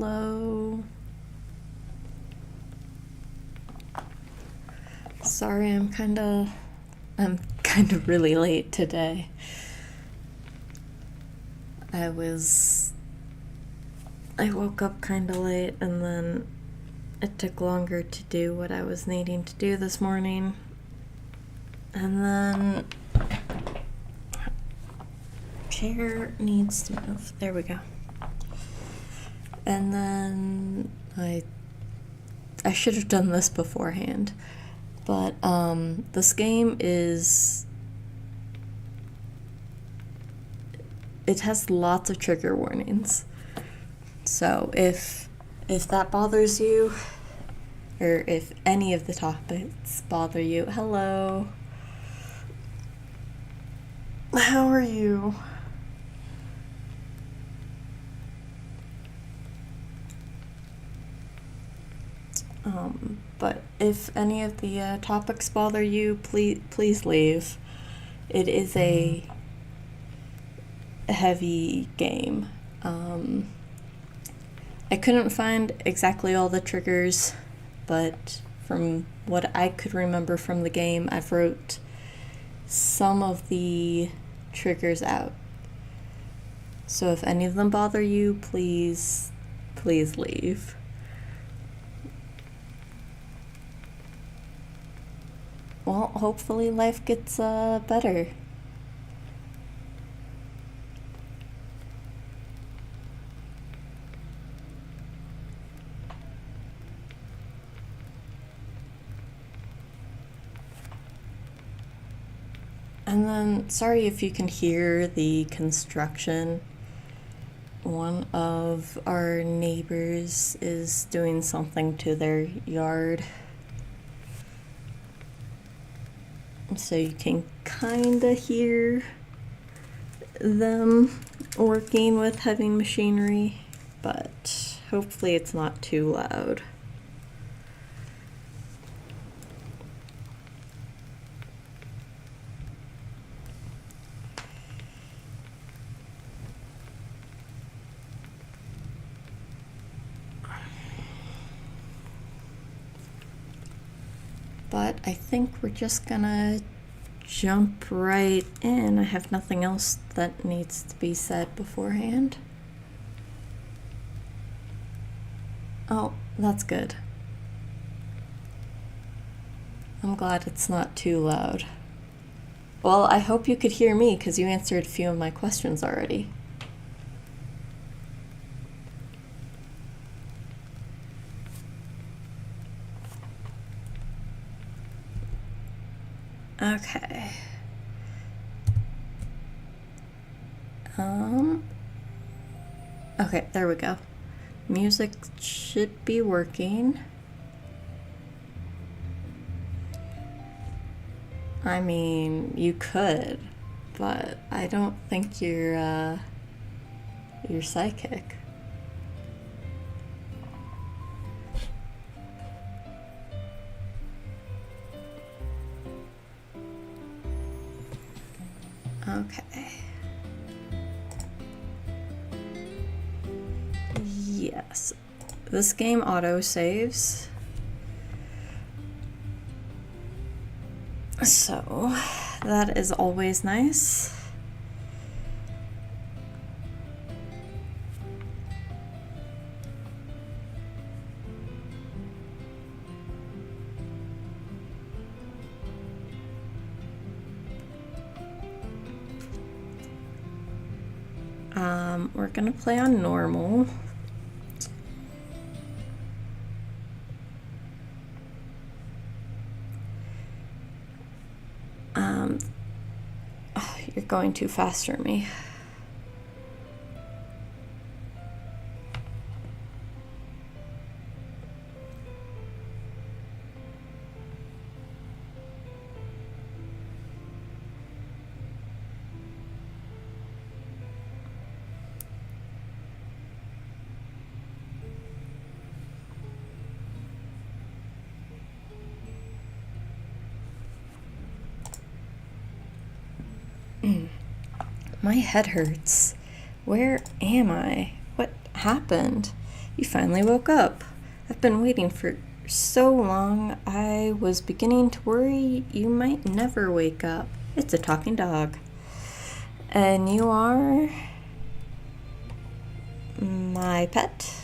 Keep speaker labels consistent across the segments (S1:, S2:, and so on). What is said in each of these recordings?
S1: Hello. Sorry, I'm kind of really late today. I woke up kind of late, and then it took longer to do what I was needing to do this morning. And then chair needs to move. There we go. And then I should have done this beforehand. But this game it has lots of trigger warnings. So if that bothers you, or if any of the topics bother you, hello. How are you? But if any of the topics bother you, please leave. It is a heavy game. I couldn't find exactly all the triggers, but from what I could remember from the game, I've wrote some of the triggers out. So if any of them bother you, please leave. Well, hopefully life gets better. And then, sorry if you can hear the construction. One of our neighbors is doing something to their yard. So you can kind of hear them working with heavy machinery, but hopefully it's not too loud. But I think we're just gonna jump right in. I have nothing else that needs to be said beforehand. Oh, that's good. I'm glad it's not too loud. Well, I hope you could hear me because you answered a few of my questions already. Okay. Okay, there we go. Music should be working. I mean, you could, but I don't think you're psychic. Okay. Yes. This game auto saves. So, that is always nice. We're gonna play on normal. You're going too fast for me. My head hurts. Where am I? What happened? You finally woke up. I've been waiting for so long, I was beginning to worry you might never wake up. It's a talking dog. And you are my pet.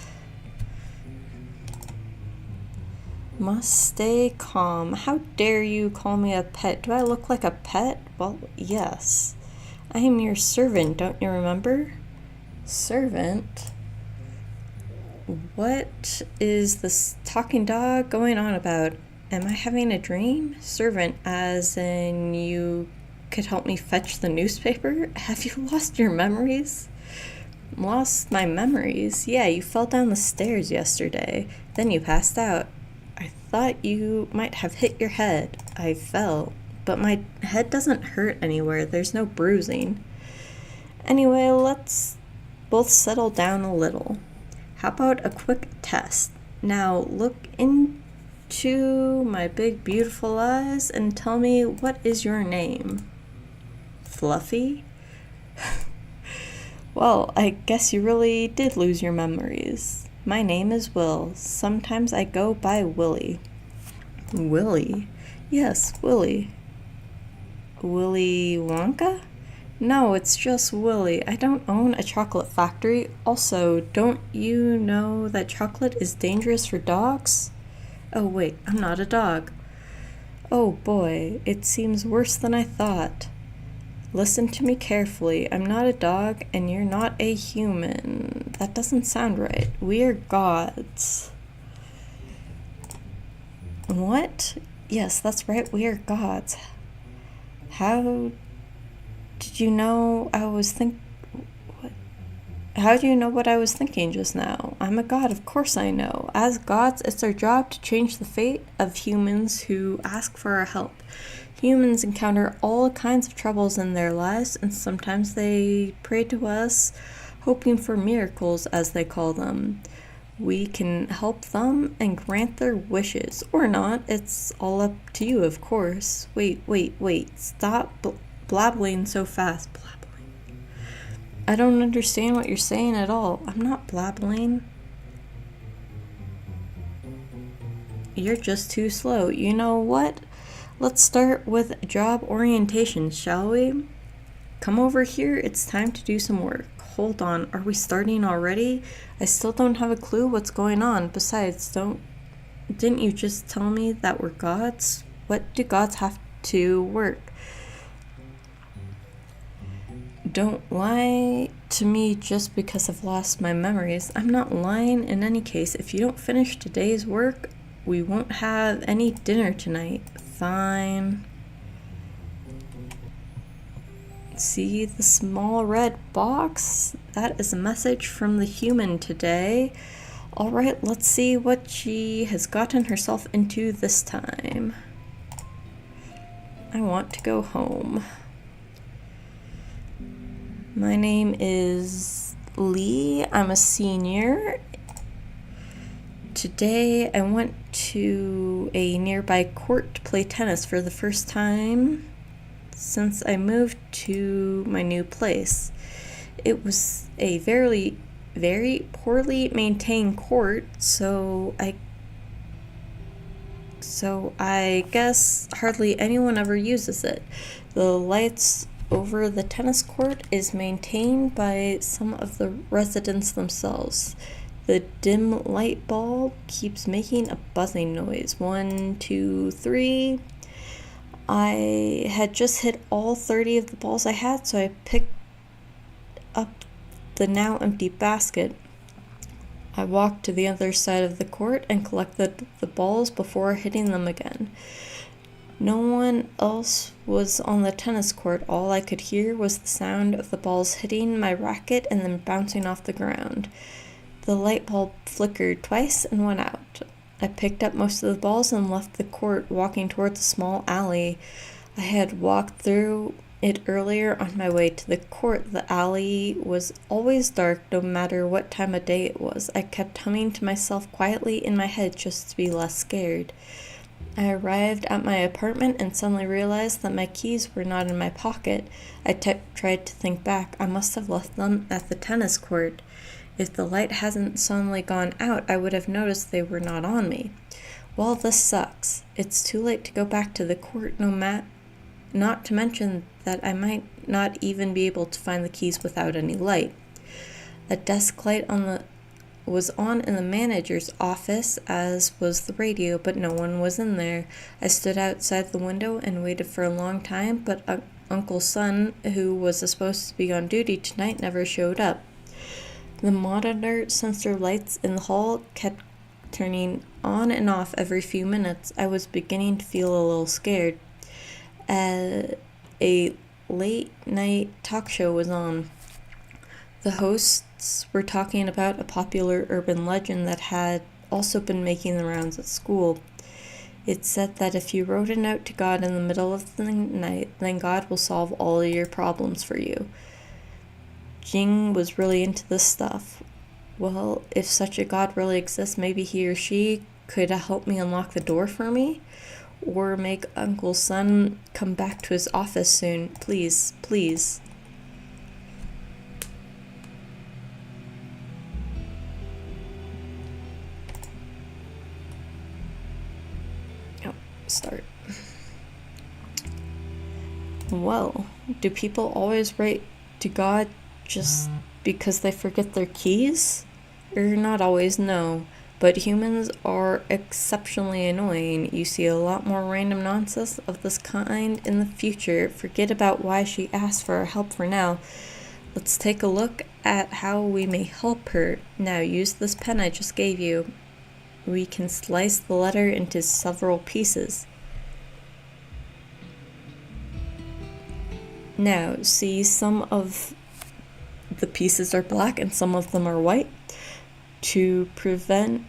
S1: Must stay calm. How dare you call me a pet? Do I look like a pet? Well, yes. I am your servant, don't you remember? Servant? What is this talking dog going on about? Am I having a dream? Servant, as in you could help me fetch the newspaper? Have you lost your memories? Lost my memories? Yeah, you fell down the stairs yesterday. Then you passed out. I thought you might have hit your head. I fell, but my head doesn't hurt anywhere. There's no bruising. Anyway, let's both settle down a little. How about a quick test? Now look into my big beautiful eyes and tell me, what is your name? Fluffy? Well, I guess you really did lose your memories. My name is Will. Sometimes I go by Willie. Willie? Yes, Willie. Willy Wonka? No, it's just Willie. I don't own a chocolate factory. Also, don't you know that chocolate is dangerous for dogs? Oh wait, I'm not a dog. Oh boy, it seems worse than I thought. Listen to me carefully. I'm not a dog and you're not a human. That doesn't sound right. We are gods. What? Yes, that's right, we are gods. How did you know How do you know what I was thinking just now? I'm a god, of course I know. As gods, it's our job to change the fate of humans who ask for our help. Humans encounter all kinds of troubles in their lives, and sometimes they pray to us, hoping for miracles, as they call them. We can help them and grant their wishes, or not. It's all up to you, of course. Wait. Stop blabbling so fast. Blabbling. I don't understand what you're saying at all. I'm not blabbling. You're just too slow. You know what? Let's start with job orientation, shall we? Come over here. It's time to do some work. Hold on. Are we starting already? I still don't have a clue what's going on. Besides, didn't you just tell me that we're gods? What do gods have to work? Don't lie to me just because I've lost my memories. I'm not lying in any case. If you don't finish today's work, we won't have any dinner tonight. Fine. See the small red box? That is a message from the human today. Alright, let's see what she has gotten herself into this time. I want to go home. My name is Lee. I'm a senior. Today I went to a nearby court to play tennis for the first time since I moved to my new place. It was a very, very poorly maintained court, so I guess hardly anyone ever uses it. The lights over the tennis court is maintained by some of the residents themselves. The dim light bulb keeps making a buzzing noise. 1, 2, 3. I had just hit all 30 of the balls I had, so I picked up the now empty basket. I walked to the other side of the court and collected the balls before hitting them again. No one else was on the tennis court. All I could hear was the sound of the balls hitting my racket and then bouncing off the ground. The light bulb flickered twice and went out. I picked up most of the balls and left the court, walking towards a small alley. I had walked through it earlier on my way to the court. The alley was always dark, no matter what time of day it was. I kept humming to myself quietly in my head just to be less scared. I arrived at my apartment and suddenly realized that my keys were not in my pocket. I tried to think back. I must have left them at the tennis court. If the light hasn't suddenly gone out, I would have noticed they were not on me. Well, this sucks. It's too late to go back to the court, not to mention that I might not even be able to find the keys without any light. A desk light was on in the manager's office, as was the radio, but no one was in there. I stood outside the window and waited for a long time, but Uncle's son, who was supposed to be on duty tonight, never showed up. The monitor sensor lights in the hall kept turning on and off every few minutes. I was beginning to feel a little scared. A late-night talk show was on. The hosts were talking about a popular urban legend that had also been making the rounds at school. It said that if you wrote a note to God in the middle of the night, then God will solve all your problems for you. Jing was really into this stuff. Well, if such a God really exists, maybe he or she could help me unlock the door for me? Or make Uncle's son come back to his office soon. Please, please. Start. Well, do people always write to God just because they forget their keys? Or not always, no. But humans are exceptionally annoying. You see a lot more random nonsense of this kind in the future. Forget about why she asked for our help for now. Let's take a look at how we may help her. Now, use this pen I just gave you. We can slice the letter into several pieces. Now, see, some of the pieces are black and some of them are white. To prevent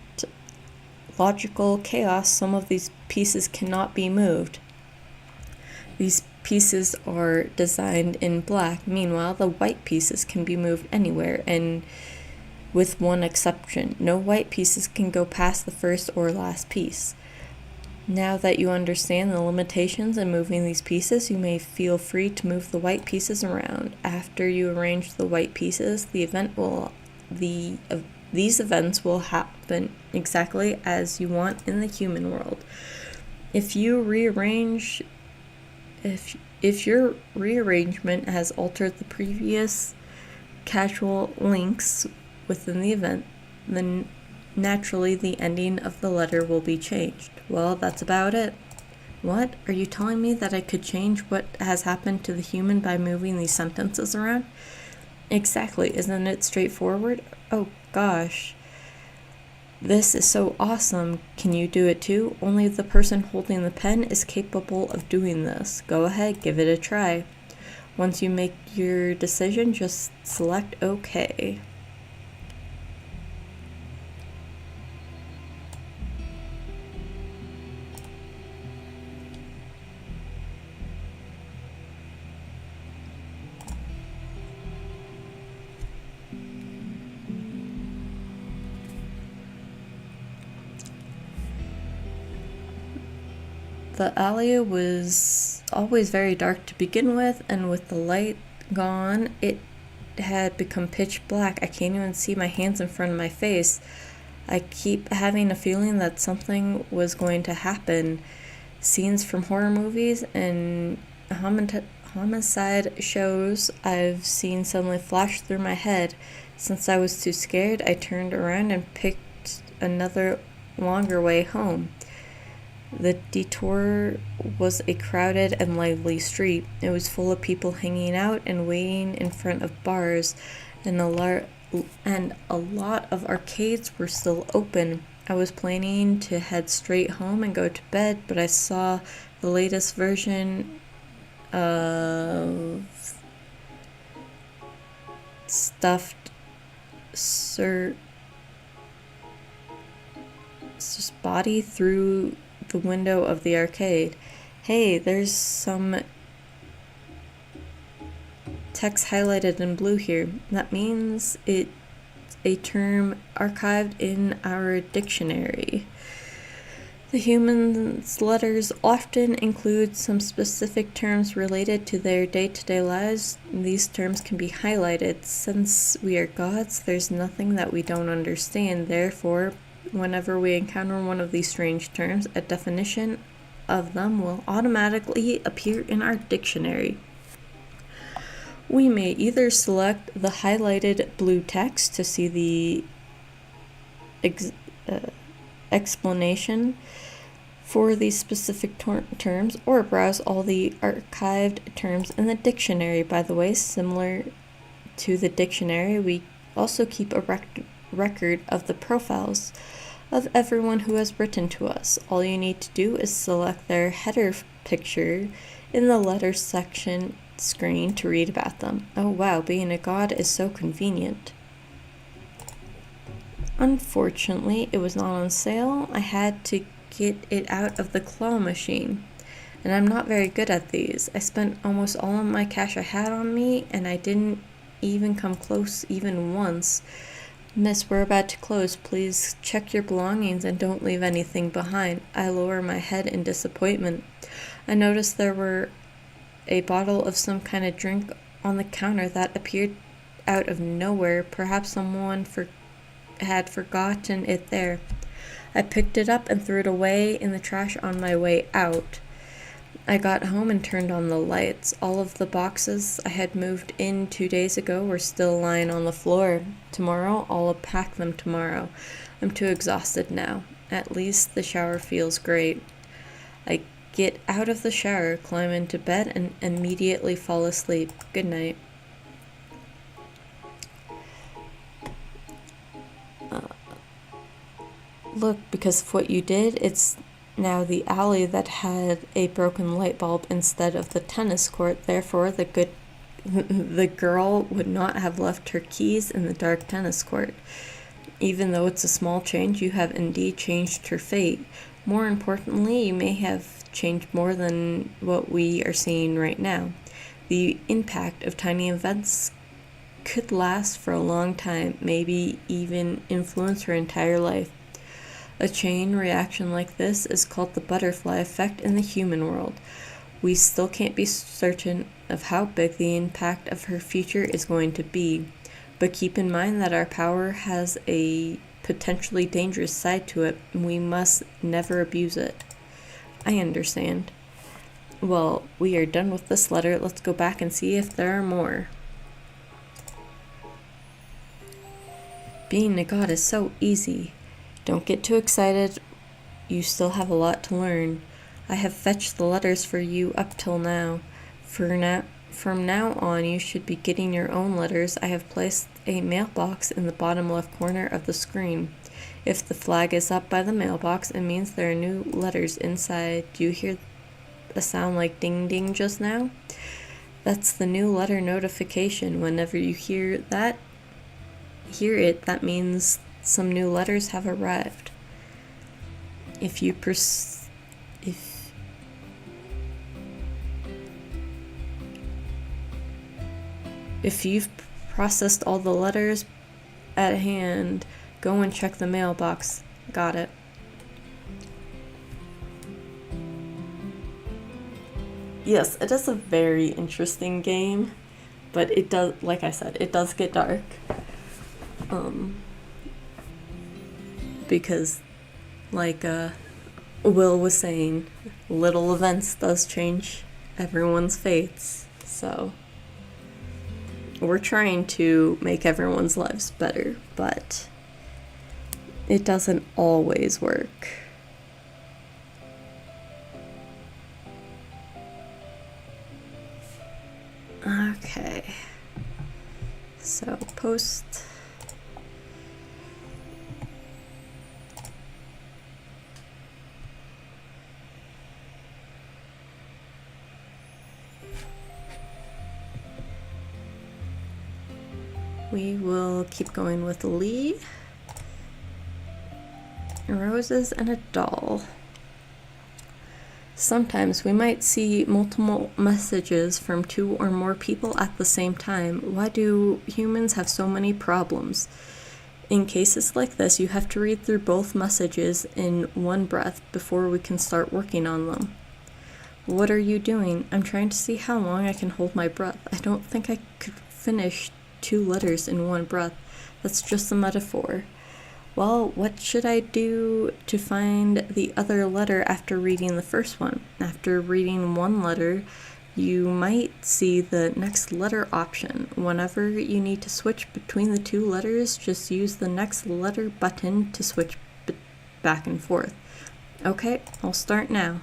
S1: logical chaos, some of these pieces cannot be moved. These pieces are designed in black. Meanwhile, the white pieces can be moved anywhere, and with one exception. No white pieces can go past the first or last piece. Now that you understand the limitations in moving these pieces, you may feel free to move the white pieces around. After you arrange the white pieces, these events will happen exactly as you want in the human world. If your rearrangement has altered the previous casual links within the event, then naturally the ending of the letter will be changed. Well, that's about it. What? Are you telling me that I could change what has happened to the human by moving these sentences around? Exactly. Isn't it straightforward? Oh, gosh. This is so awesome. Can you do it too? Only the person holding the pen is capable of doing this. Go ahead, give it a try. Once you make your decision, just select OK. The alley was always very dark to begin with, and with the light gone, it had become pitch black. I can't even see my hands in front of my face. I keep having a feeling that something was going to happen. Scenes from horror movies and homicide shows I've seen suddenly flash through my head. Since I was too scared, I turned around and picked another longer way home. The detour was a crowded and lively street. It was full of people hanging out and waiting in front of bars, and a lot of arcades were still open. I was planning to head straight home and go to bed, but I saw the latest version of stuffed body through the window of the arcade. Hey, there's some text highlighted in blue here. That means it's a term archived in our dictionary. The humans' letters often include some specific terms related to their day-to-day lives. These terms can be highlighted. Since we are gods, there's nothing that we don't understand. Therefore, whenever we encounter one of these strange terms, a definition of them will automatically appear in our dictionary. We may either select the highlighted blue text to see the explanation for these specific terms, or browse all the archived terms in the dictionary. By the way, similar to the dictionary, we also keep a record of the profiles of everyone who has written to us. All you need to do is select their header picture in the letters section screen to read about them. Oh wow, being a god is so convenient. Unfortunately, it was not on sale. I had to get it out of the claw machine, and I'm not very good at these. I spent almost all of my cash I had on me, and I didn't even come close even once. Miss, we're about to close. Please check your belongings and don't leave anything behind. I lower my head in disappointment. I noticed there were a bottle of some kind of drink on the counter that appeared out of nowhere. Perhaps someone had forgotten it there. I picked it up and threw it away in the trash on my way out. I got home and turned on the lights. All of the boxes I had moved in 2 days ago were still lying on the floor. Tomorrow, I'll pack them tomorrow. I'm too exhausted now. At least the shower feels great. I get out of the shower, climb into bed, and immediately fall asleep. Good night. Look, because of what you did, it's now the alley that had a broken light bulb instead of the tennis court. Therefore, the girl would not have left her keys in the dark tennis court. Even though it's a small change, you have indeed changed her fate. More importantly, you may have changed more than what we are seeing right now. The impact of tiny events could last for a long time, maybe even influence her entire life. A chain reaction like this is called the butterfly effect in the human world. We still can't be certain of how big the impact of her future is going to be, but keep in mind that our power has a potentially dangerous side to it, and we must never abuse it. I understand. Well, we are done with this letter. Let's go back and see if there are more. Being a god is so easy. Don't get too excited. You still have a lot to learn. I have fetched the letters for you up till now. From now on, you should be getting your own letters. I have placed a mailbox in the bottom left corner of the screen. If the flag is up by the mailbox, it means there are new letters inside. Do you hear a sound like ding ding just now? That's the new letter notification. Whenever you hear it, that means some new letters have arrived. If you've processed all the letters at hand, go and check the mailbox. Got it. Yes, it is a very interesting game, but it does, like I said, it does get dark. Because, like Will was saying, little events does change everyone's fates. So we're trying to make everyone's lives better, but it doesn't always work. Okay. So post. We will keep going with Lee, roses, and a doll. Sometimes we might see multiple messages from 2 or more people at the same time. Why do humans have so many problems? In cases like this, you have to read through both messages in one breath before we can start working on them. What are you doing? I'm trying to see how long I can hold my breath. I don't think I could finish 2 letters in one breath. That's just a metaphor. Well, what should I do to find the other letter after reading the first one? After reading one letter, you might see the next letter option. Whenever you need to switch between the 2 letters, just use the next letter button to switch back and forth. Okay, I'll start now.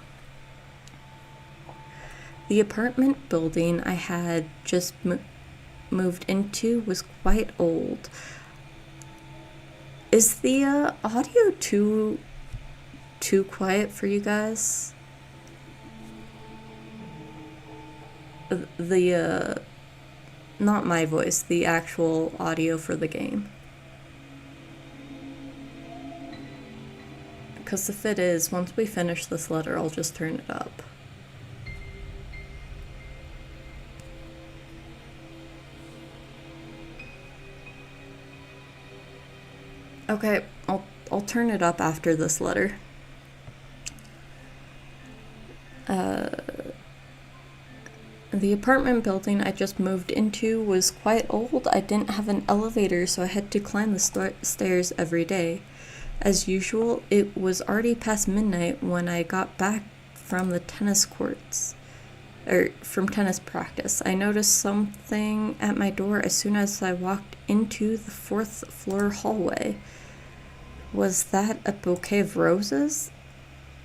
S1: The apartment building I had just moved into was quite old. Is the audio too quiet for you guys? Not my voice, the actual audio for the game. Because if it is, once we finish this letter, I'll just turn it up. Okay, I'll turn it up after this letter. The apartment building I just moved into was quite old. I didn't have an elevator, so I had to climb the stairs every day. As usual, it was already past midnight when I got back from the tennis courts, from tennis practice. I noticed something at my door as soon as I walked into the 4th floor hallway. Was that a bouquet of roses?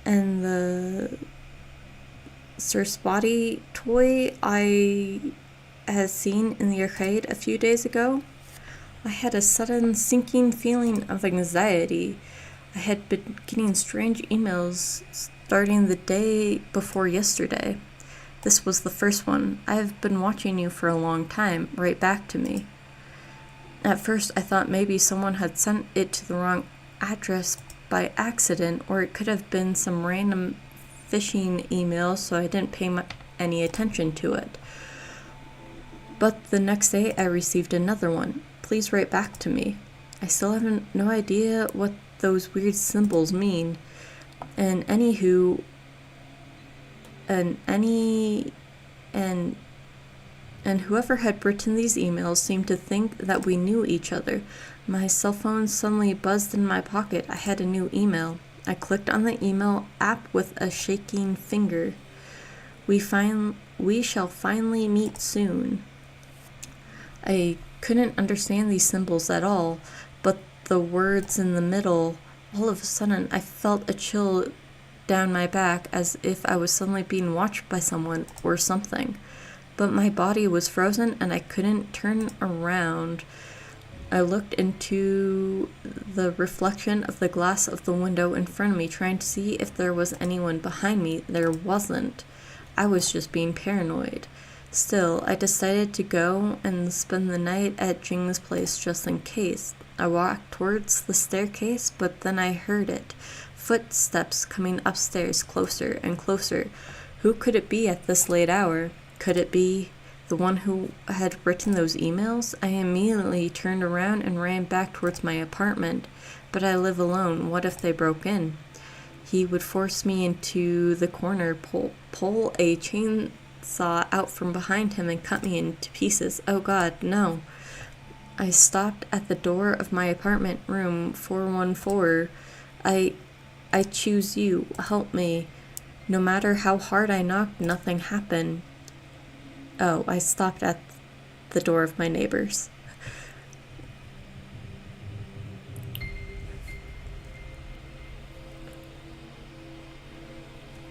S1: And the Sir Spotty toy I had seen in the arcade a few days ago? I had a sudden sinking feeling of anxiety. I had been getting strange emails starting the day before yesterday. This was the first one. I have been watching you for a long time. Write back to me. At first, I thought maybe someone had sent it to the wrong address by accident, or it could have been some random phishing email, so I didn't pay any attention to it. But the next day, I received another one. Please write back to me. I still have no idea what those weird symbols mean. And anywho, and whoever had written these emails seemed to think that we knew each other. My cell phone suddenly buzzed in my pocket. I had a new email. I clicked on the email app with a shaking finger. We shall finally meet soon. I couldn't understand these symbols at all, but the words in the middle, all of a sudden I felt a chill down my back as if I was suddenly being watched by someone or something. But my body was frozen and I couldn't turn around. I looked into the reflection of the glass of the window in front of me, trying to see if there was anyone behind me. There wasn't. I was just being paranoid. Still, I decided to go and spend the night at Jing's place just in case. I walked towards the staircase, but then I heard it. Footsteps coming upstairs, closer and closer. Who could it be at this late hour? Could it be the one who had written those emails? I immediately turned around and ran back towards my apartment. But I live alone. What if they broke in? He would force me into the corner, pull a chainsaw out from behind him and cut me into pieces. Oh God, no. I stopped at the door of my apartment, room 414. I choose you. Help me. No matter how hard I knocked, nothing happened. Oh, I stopped at the door of my neighbors.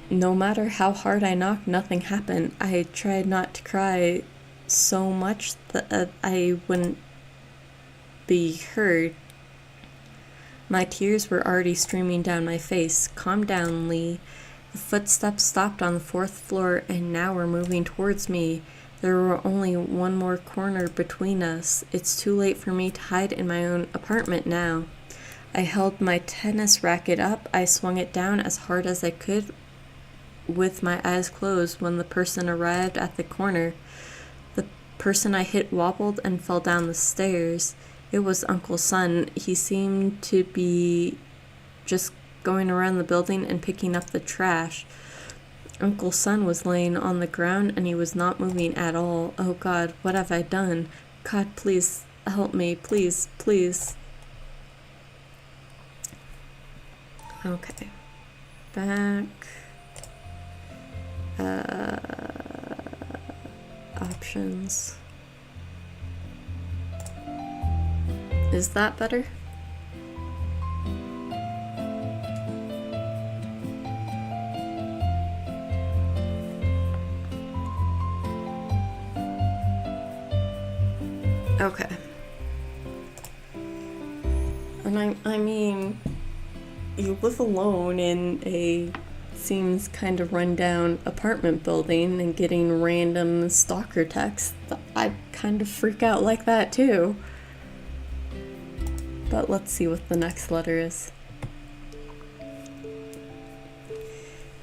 S1: No matter how hard I knocked, nothing happened. I tried not to cry so much that I wouldn't be heard. My tears were already streaming down my face. Calm down, Lee. The footsteps stopped on the 4th floor and now were moving towards me. There were only one more corner between us. It's too late for me to hide in my own apartment now. I held my tennis racket up. I swung it down as hard as I could with my eyes closed when the person arrived at the corner. The person I hit wobbled and fell down the stairs. It was Uncle's son. He seemed to be just going around the building and picking up the trash. Uncle's son was laying on the ground and he was not moving at all. Oh God, what have I done? God, please help me. Please, please. Okay. Back. Options. Is that better? Okay. And I mean, you live alone in a seems kind of run-down apartment building and getting random stalker texts. I kind of freak out like that too. But let's see what the next letter is.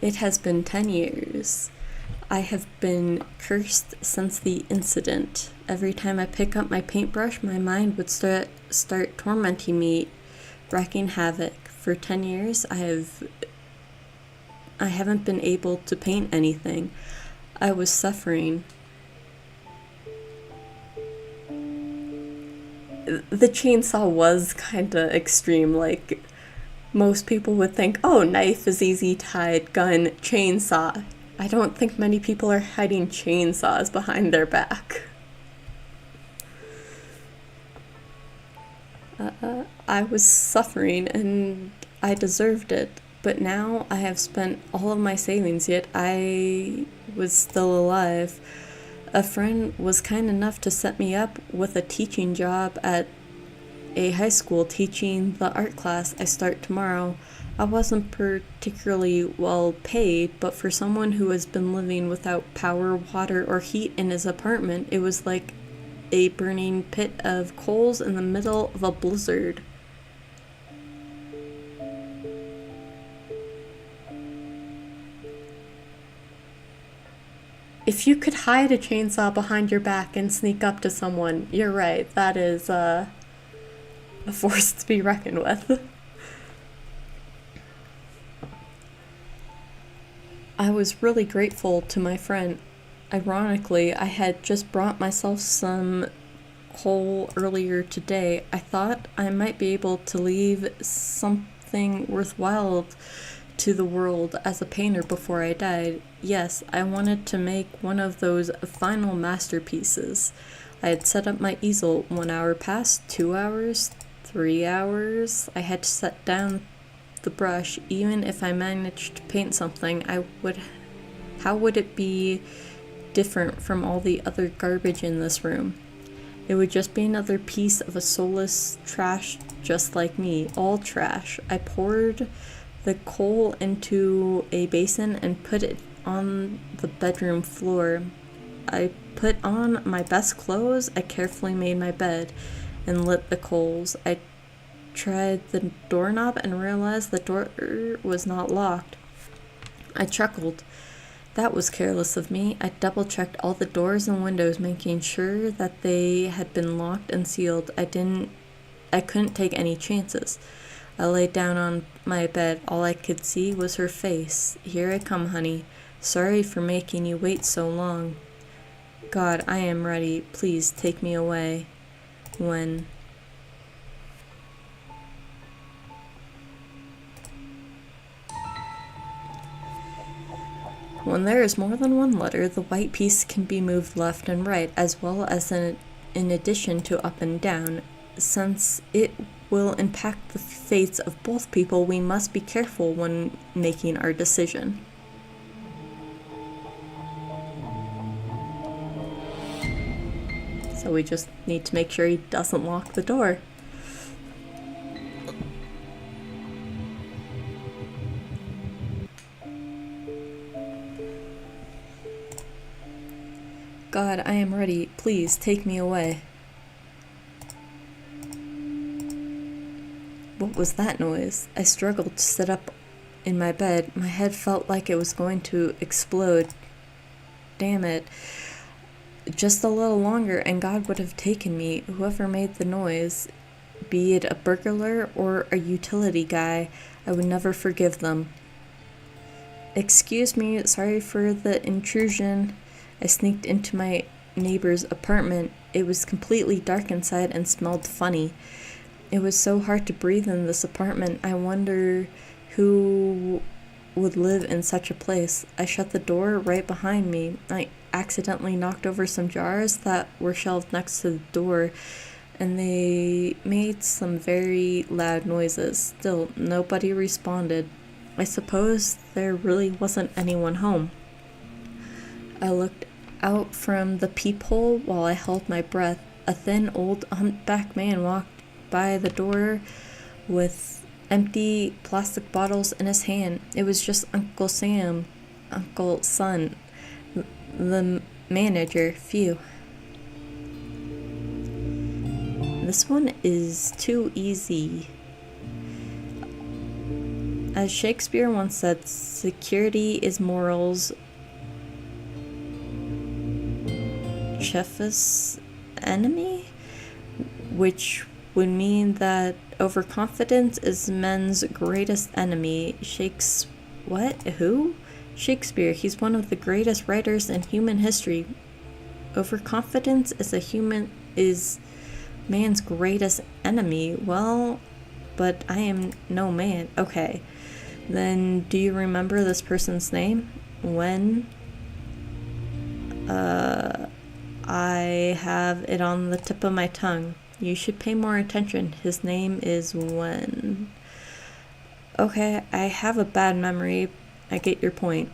S1: It has been 10 years. I have been cursed since the incident. Every time I pick up my paintbrush, my mind would start tormenting me, wreaking havoc. For 10 years, I haven't been able to paint anything. I was suffering. The chainsaw was kind of extreme. Like, most people would think, oh, knife is easy to hide, gun, chainsaw. I don't think many people are hiding chainsaws behind their back. I was suffering and I deserved it, but now I have spent all of my savings, yet I was still alive. A friend was kind enough to set me up with a teaching job at a high school teaching the art class I start tomorrow. I wasn't particularly well paid, but for someone who has been living without power, water, or heat in his apartment, it was like a burning pit of coals in the middle of a blizzard. If you could hide a chainsaw behind your back and sneak up to someone, you're right, that is a force to be reckoned with. I was really grateful to my friend. Ironically, I had just brought myself some coal earlier today. I thought I might be able to leave something worthwhile to the world as a painter before I died. Yes, I wanted to make one of those final masterpieces. I had set up my easel. 1 hour passed, 2 hours, 3 hours. I had to set down the brush. Even if I managed to paint something, how would it be different from all the other garbage in this room? It would just be another piece of a soulless trash just like me. All trash. I poured the coal into a basin and put it on the bedroom floor. I put on my best clothes. I carefully made my bed and lit the coals. I tried the doorknob and realized the door was not locked. I chuckled. That was careless of me. I double-checked all the doors and windows, making sure that they had been locked and sealed. I couldn't take any chances. I lay down on my bed. All I could see was her face. Here I come, honey. Sorry for making you wait so long. God, I am ready. Please take me away. When there is more than one letter, the white piece can be moved left and right, as well as in addition to up and down. Since it will impact the fates of both people, we must be careful when making our decision. So we just need to make sure he doesn't lock the door. God, I am ready. Please take me away. What was that noise? I struggled to sit up in my bed. My head felt like it was going to explode. Damn it. Just a little longer and God would have taken me, whoever made the noise. Be it a burglar or a utility guy, I would never forgive them. Excuse me, sorry for the intrusion. I sneaked into my neighbor's apartment. It was completely dark inside and smelled funny. It was so hard to breathe in this apartment. I wonder who would live in such a place. I shut the door right behind me. I accidentally knocked over some jars that were shelved next to the door, and they made some very loud noises. Still, nobody responded. I suppose there really wasn't anyone home. I looked out from the peephole while I held my breath. A thin, old, humpbacked man walked by the door with empty plastic bottles in his hand. It was just Uncle Sam, Uncle Son, the manager. Phew. This one is too easy. As Shakespeare once said, security is morals' chiefest enemy, which would mean that overconfidence is men's greatest enemy. Who? Shakespeare. He's one of the greatest writers in human history. Overconfidence is man's greatest enemy. Well, but I am no man. Okay. Then do you remember this person's name? I have it on the tip of my tongue. You should pay more attention. His name is Wen. Okay, I have a bad memory. I get your point.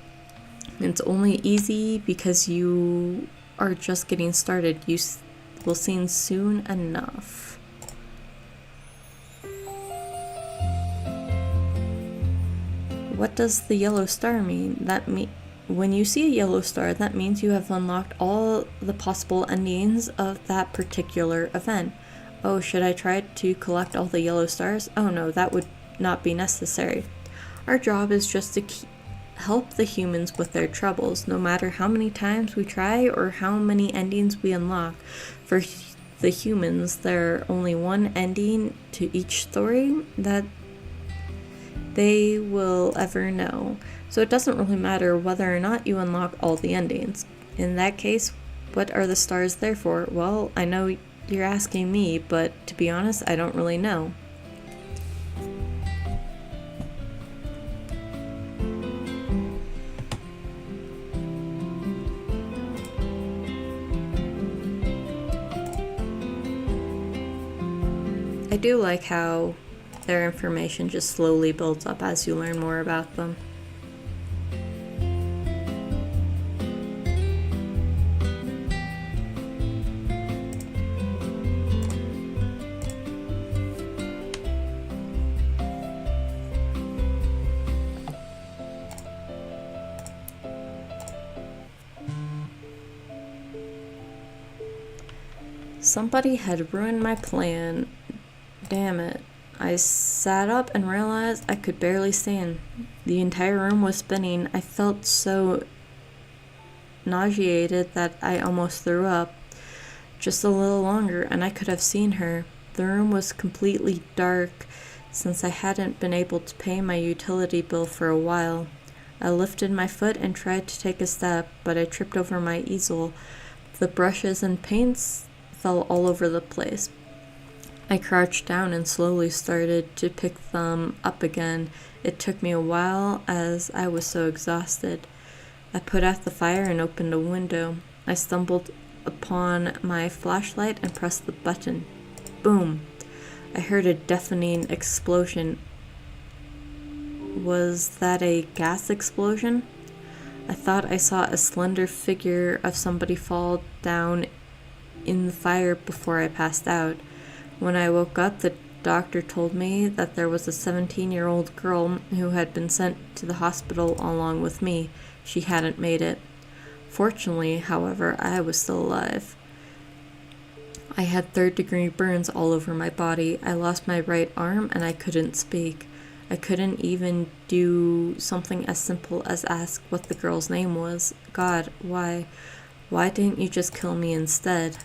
S1: It's only easy because you are just getting started. You will see soon enough. What does the yellow star mean? When you see a yellow star, that means you have unlocked all the possible endings of that particular event. Oh, should I try to collect all the yellow stars? Oh no, that would not be necessary. Our job is just to help the humans with their troubles, no matter how many times we try or how many endings we unlock. For the humans, there are only one ending to each story that they will ever know. So it doesn't really matter whether or not you unlock all the endings. In that case, what are the stars there for? Well, I know you're asking me, but to be honest, I don't really know. I do like how their information just slowly builds up as you learn more about them. Somebody had ruined my plan. Damn it. I sat up and realized I could barely stand. The entire room was spinning. I felt so nauseated that I almost threw up. Just a little longer and I could have seen her. The room was completely dark since I hadn't been able to pay my utility bill for a while. I lifted my foot and tried to take a step, but I tripped over my easel. The brushes and paints fell all over the place. I crouched down and slowly started to pick them up again. It took me a while as I was so exhausted. I put out the fire and opened a window. I stumbled upon my flashlight and pressed the button. Boom! I heard a deafening explosion. Was that a gas explosion? I thought I saw a slender figure of somebody fall down in the fire before I passed out. When I woke up, the doctor told me that there was a 17-year-old girl who had been sent to the hospital along with me. She hadn't made it. Fortunately, however, I was still alive. I had third-degree burns all over my body. I lost my right arm and I couldn't speak. I couldn't even do something as simple as ask what the girl's name was. God, why? Why didn't you just kill me instead?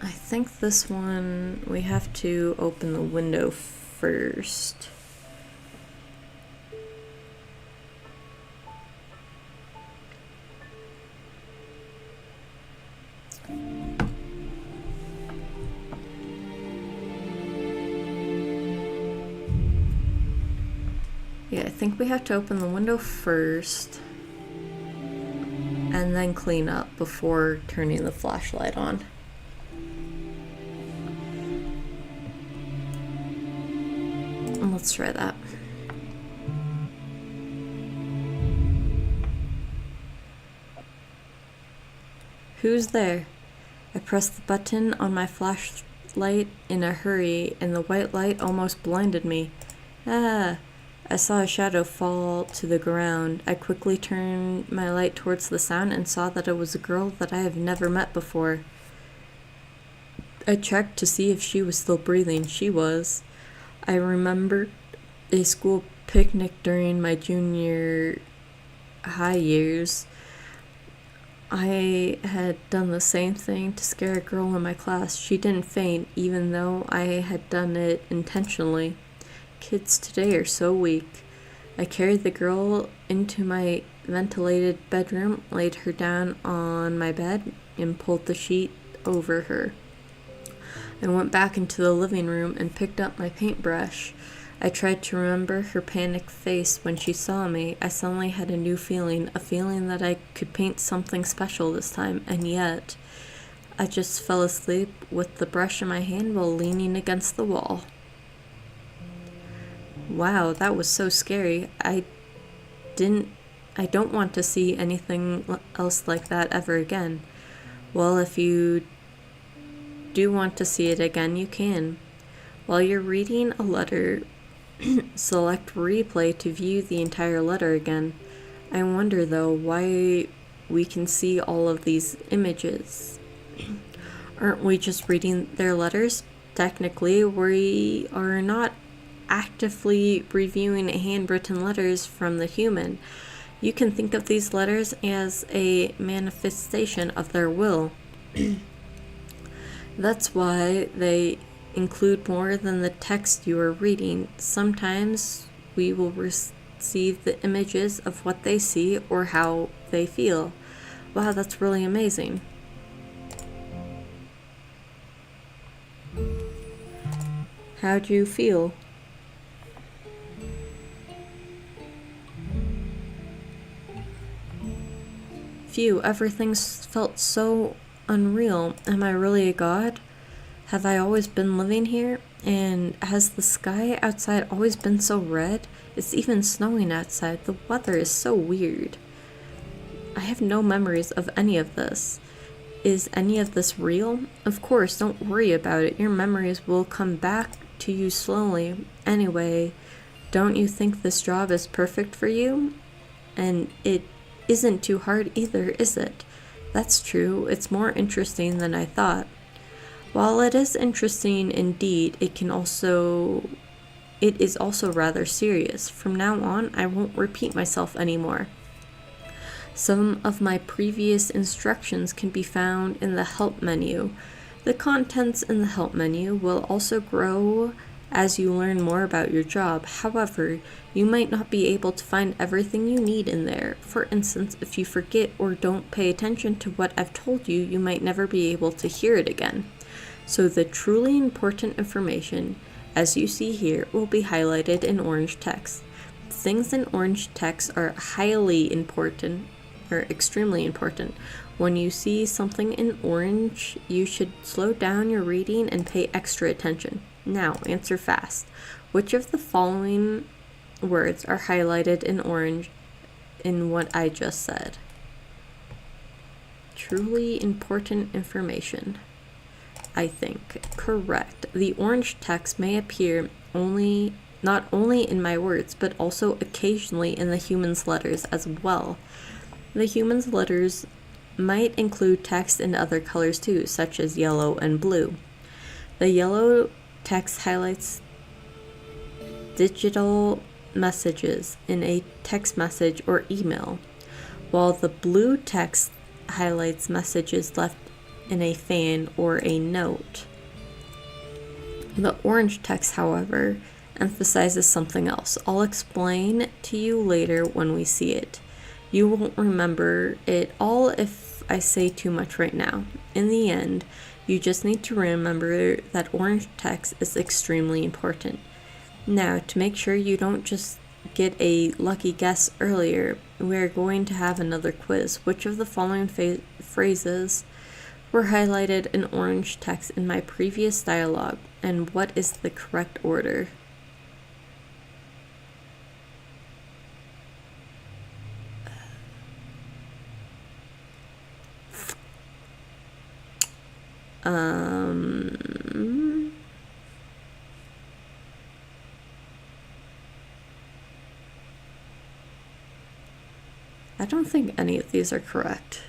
S1: I think this one, we have to open the window first. Yeah, I think we have to open the window first and then clean up before turning the flashlight on. Let's try that. Who's there? I pressed the button on my flashlight in a hurry, and the white light almost blinded me. Ah! I saw a shadow fall to the ground. I quickly turned my light towards the sound and saw that it was a girl that I have never met before. I checked to see if she was still breathing. She was. I remembered a school picnic during my junior high years. I had done the same thing to scare a girl in my class. She didn't faint, even though I had done it intentionally. Kids today are so weak. I carried the girl into my ventilated bedroom, laid her down on my bed, and pulled the sheet over her. I went back into the living room and picked up my paintbrush. I tried to remember her panicked face when she saw me. I suddenly had a new feeling, a feeling that I could paint something special this time, and yet I just fell asleep with the brush in my hand while leaning against the wall. Wow, that was so scary. I don't want to see anything else like that ever again. Well, if you do want to see it again, you can. While you're reading a letter, select replay to view the entire letter again. I wonder, though, why we can see all of these images. Aren't we just reading their letters? Technically, we are not actively reviewing handwritten letters from the human. You can think of these letters as a manifestation of their will. That's why they include more than the text you are reading. Sometimes we will receive the images of what they see or how they feel. Wow, that's really amazing. How do you feel? Phew, everything's felt so unreal. Am I really a god? Have I always been living here? And has the sky outside always been so red? It's even snowing outside. The weather is so weird. I have no memories of any of this. Is any of this real? Of course, don't worry about it. Your memories will come back to you slowly. Anyway, don't you think this job is perfect for you? And it isn't too hard either, is it? That's true. It's more interesting than I thought. While it is interesting indeed, it is also rather serious. From now on, I won't repeat myself anymore. Some of my previous instructions can be found in the help menu. The contents in the help menu will also grow as you learn more about your job. However, you might not be able to find everything you need in there. For instance, if you forget or don't pay attention to what I've told you, you might never be able to hear it again. So the truly important information, as you see here, will be highlighted in orange text. Things in orange text are highly important, or extremely important. When you see something in orange, you should slow down your reading and pay extra attention. Now, answer fast. Which of the following words are highlighted in orange in what I just said? Truly important information. I think. Correct. The orange text may appear not only in my words, but also occasionally in the human's letters as well. The human's letters might include text in other colors too, such as yellow and blue. The yellow text highlights digital messages in a text message or email, while the blue text highlights messages left in a fan or a note. The orange text, however, emphasizes something else. I'll explain to you later when we see it. You won't remember it all if I say too much right now. In the end, you just need to remember that orange text is extremely important. Now, to make sure you don't just get a lucky guess earlier, we're going to have another quiz. Which of the following phrases were highlighted in orange text in my previous dialogue, and what is the correct order? I don't think any of these are correct.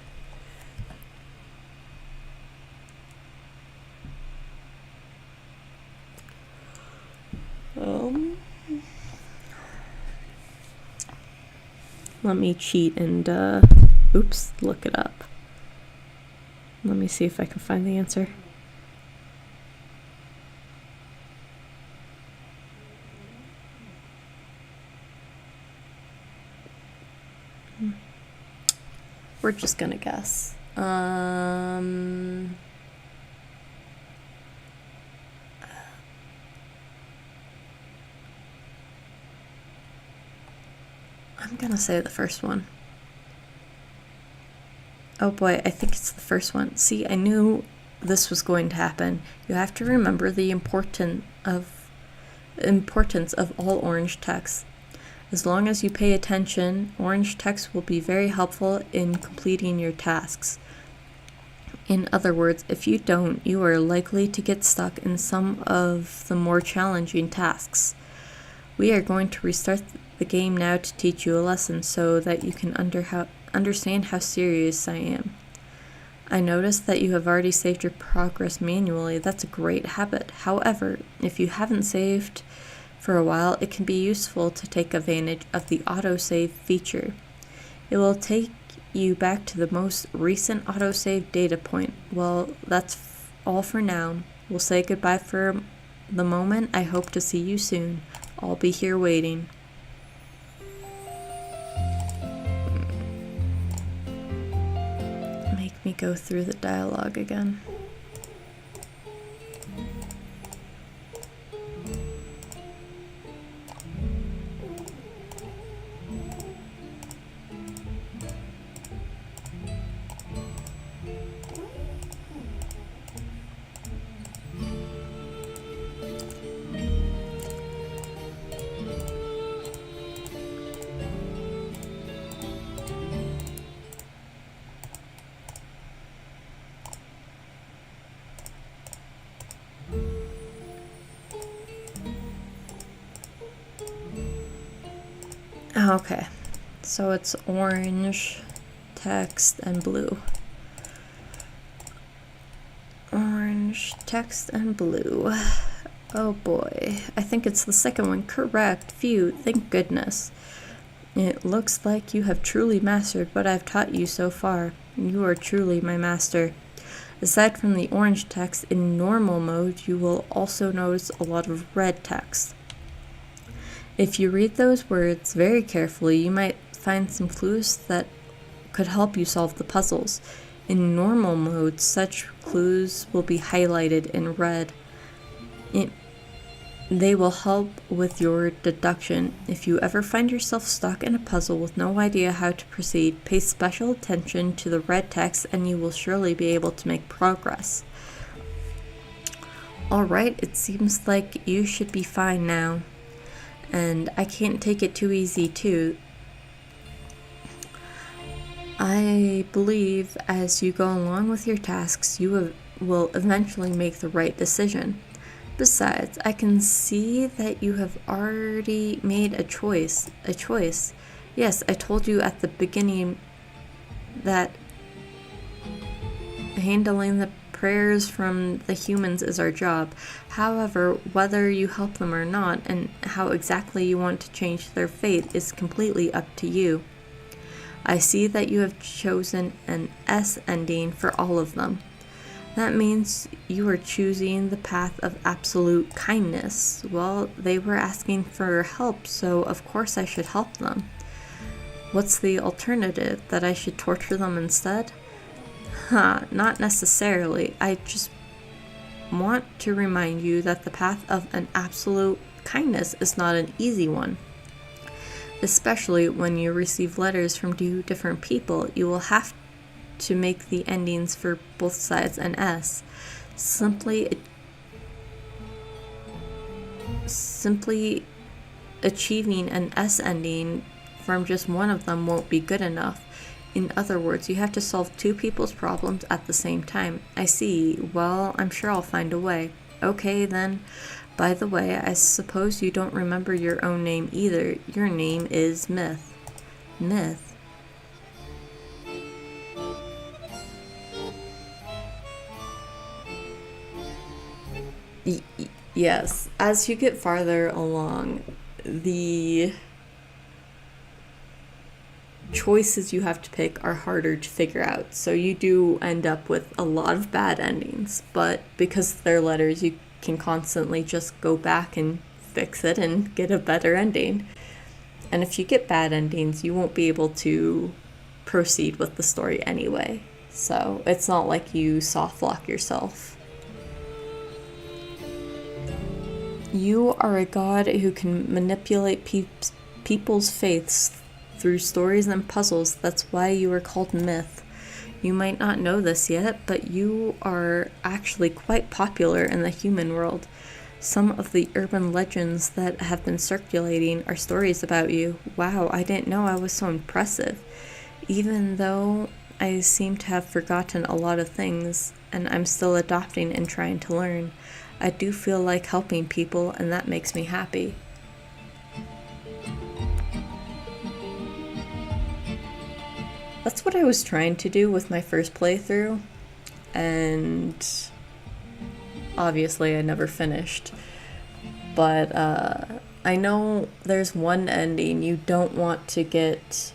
S1: Let me cheat and, look it up. Let me see if I can find the answer. We're just gonna guess. I'm gonna say the first one. Oh boy, I think it's the first one. See, I knew this was going to happen. You have to remember the importance of all orange text. As long as you pay attention, orange text will be very helpful in completing your tasks. In other words, if you don't, you are likely to get stuck in some of the more challenging tasks. We are going to restart the game now to teach you a lesson so that you can understand how serious I am. I noticed that you have already saved your progress manually. That's a great habit. However, if you haven't saved for a while, it can be useful to take advantage of the autosave feature. It will take you back to the most recent autosave data point. Well, that's all for now. We'll say goodbye for the moment. I hope to see you soon. I'll be here waiting. Make me go through the dialogue again. Okay, so it's orange, text, and blue. Orange, text, and blue. Oh boy, I think it's the second one. Correct. Phew, thank goodness. It looks like you have truly mastered what I've taught you so far. You are truly my master. Aside from the orange text, in normal mode, you will also notice a lot of red text. If you read those words very carefully, you might find some clues that could help you solve the puzzles. In normal mode, such clues will be highlighted in red. They will help with your deduction. If you ever find yourself stuck in a puzzle with no idea how to proceed, pay special attention to the red text and you will surely be able to make progress. Alright, it seems like you should be fine now. And I can't take it too easy too. I believe as you go along with your tasks, you will eventually make the right decision. Besides, I can see that you have already made a choice. Yes, I told you at the beginning that handling the prayers from the humans is our job. However, whether you help them or not, and how exactly you want to change their fate is completely up to you. I see that you have chosen an S ending for all of them. That means you are choosing the path of absolute kindness. Well, they were asking for help, so of course I should help them. What's the alternative? That I should torture them instead? Not necessarily. I just want to remind you that the path of an absolute kindness is not an easy one. Especially when you receive letters from two different people, you will have to make the endings for both sides an S. Simply achieving an S ending from just one of them won't be good enough. In other words, you have to solve two people's problems at the same time. I see. Well, I'm sure I'll find a way. Okay, then. By the way, I suppose you don't remember your own name either. Your name is Myth. Myth? Yes. As you get farther along, the choices you have to pick are harder to figure out. So you do end up with a lot of bad endings, but because they're letters, you can constantly just go back and fix it and get a better ending. And if you get bad endings, you won't be able to proceed with the story anyway. So it's not like you soft lock yourself. You are a god who can manipulate people's faiths through stories and puzzles. That's why you are called Myth. You might not know this yet, but you are actually quite popular in the human world. Some of the urban legends that have been circulating are stories about you. Wow, I didn't know I was so impressive. Even though I seem to have forgotten a lot of things, and I'm still adopting and trying to learn, I do feel like helping people, and that makes me happy. That's what I was trying to do with my first playthrough, and obviously I never finished. But I know there's one ending you don't want to get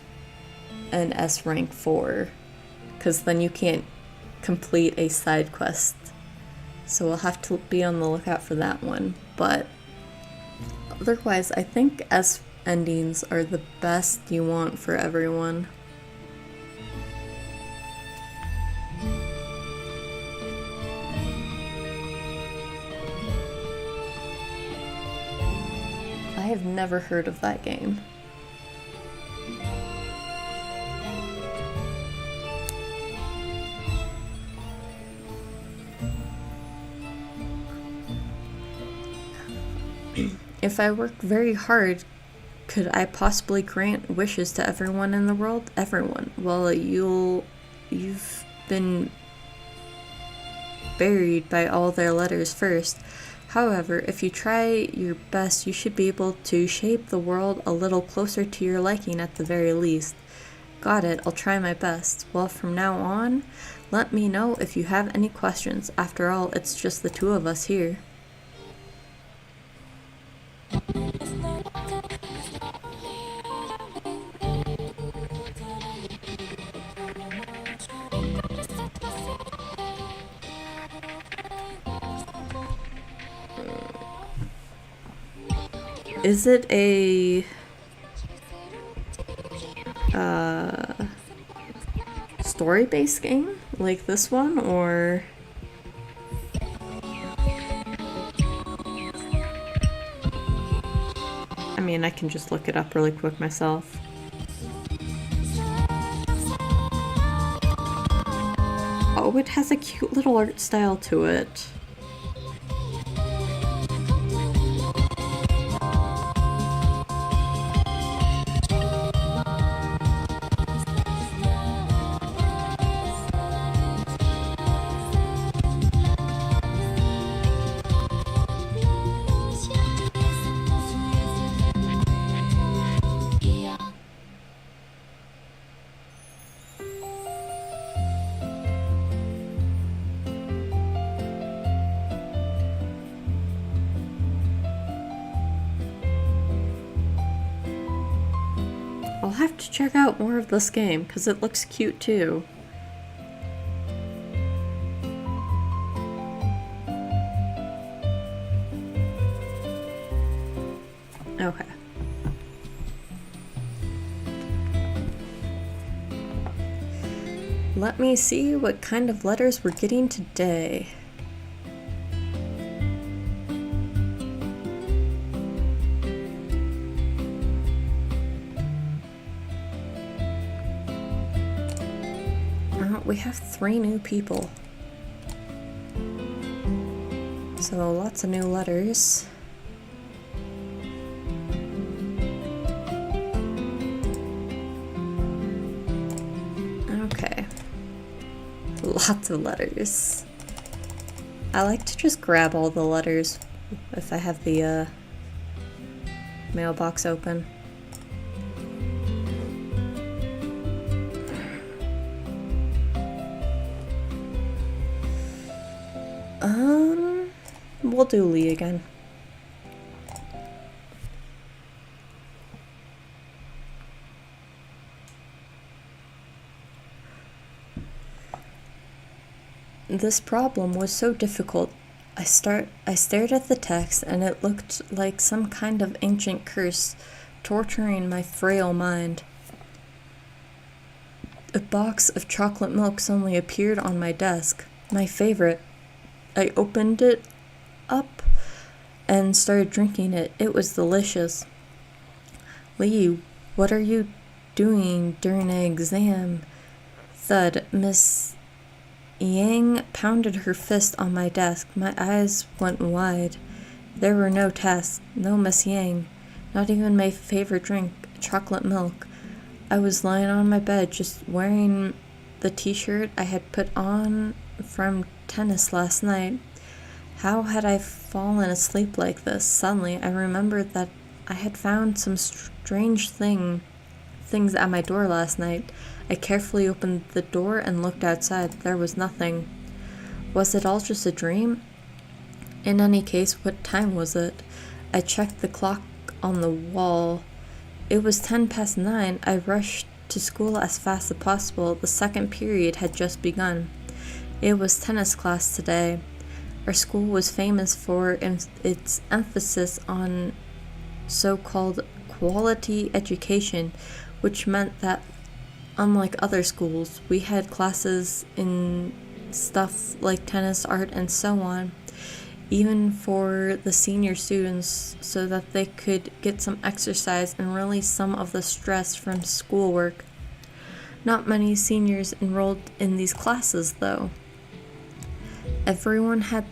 S1: an S rank for, because then you can't complete a side quest. So we'll have to be on the lookout for that one. But otherwise, I think S endings are the best you want for everyone. I have never heard of that game. If I work very hard, could I possibly grant wishes to everyone in the world? Everyone. Well, you've been buried by all their letters first. However, if you try your best, you should be able to shape the world a little closer to your liking at the very least. Got it, I'll try my best. Well, from now on, let me know if you have any questions. After all, it's just the two of us here. Is it a story-based game like this one, or I mean, I can just look it up really quick myself. Oh, it has a cute little art style to it. have to check out more of this game because it looks cute too. Okay. Let me see what kind of letters we're getting today. We have 3 new people. So lots of new letters. Okay. Lots of letters. I like to just grab all the letters if I have the mailbox open. We'll do Lee again. This problem was so difficult. I stared at the text and it looked like some kind of ancient curse torturing my frail mind. A box of chocolate milk suddenly appeared on my desk. My favorite. I opened it up and started drinking it. It was delicious. Lee, what are you doing during an exam? Thud. Miss Yang pounded her fist on my desk. My eyes went wide. There were no tests, no Miss Yang, not even my favorite drink, chocolate milk. I was lying on my bed just wearing the t-shirt I had put on from tennis last night. How had I fallen asleep like this? Suddenly, I remembered that I had found some strange things at my door last night. I carefully opened the door and looked outside. There was nothing. Was it all just a dream? In any case, what time was it? I checked the clock on the wall. It was 9:10. I rushed to school as fast as possible. The second period had just begun. It was tennis class today. Our school was famous for its emphasis on so-called quality education, which meant that, unlike other schools, we had classes in stuff like tennis, art, and so on, even for the senior students, so that they could get some exercise and release some of the stress from schoolwork. Not many seniors enrolled in these classes, though. Everyone had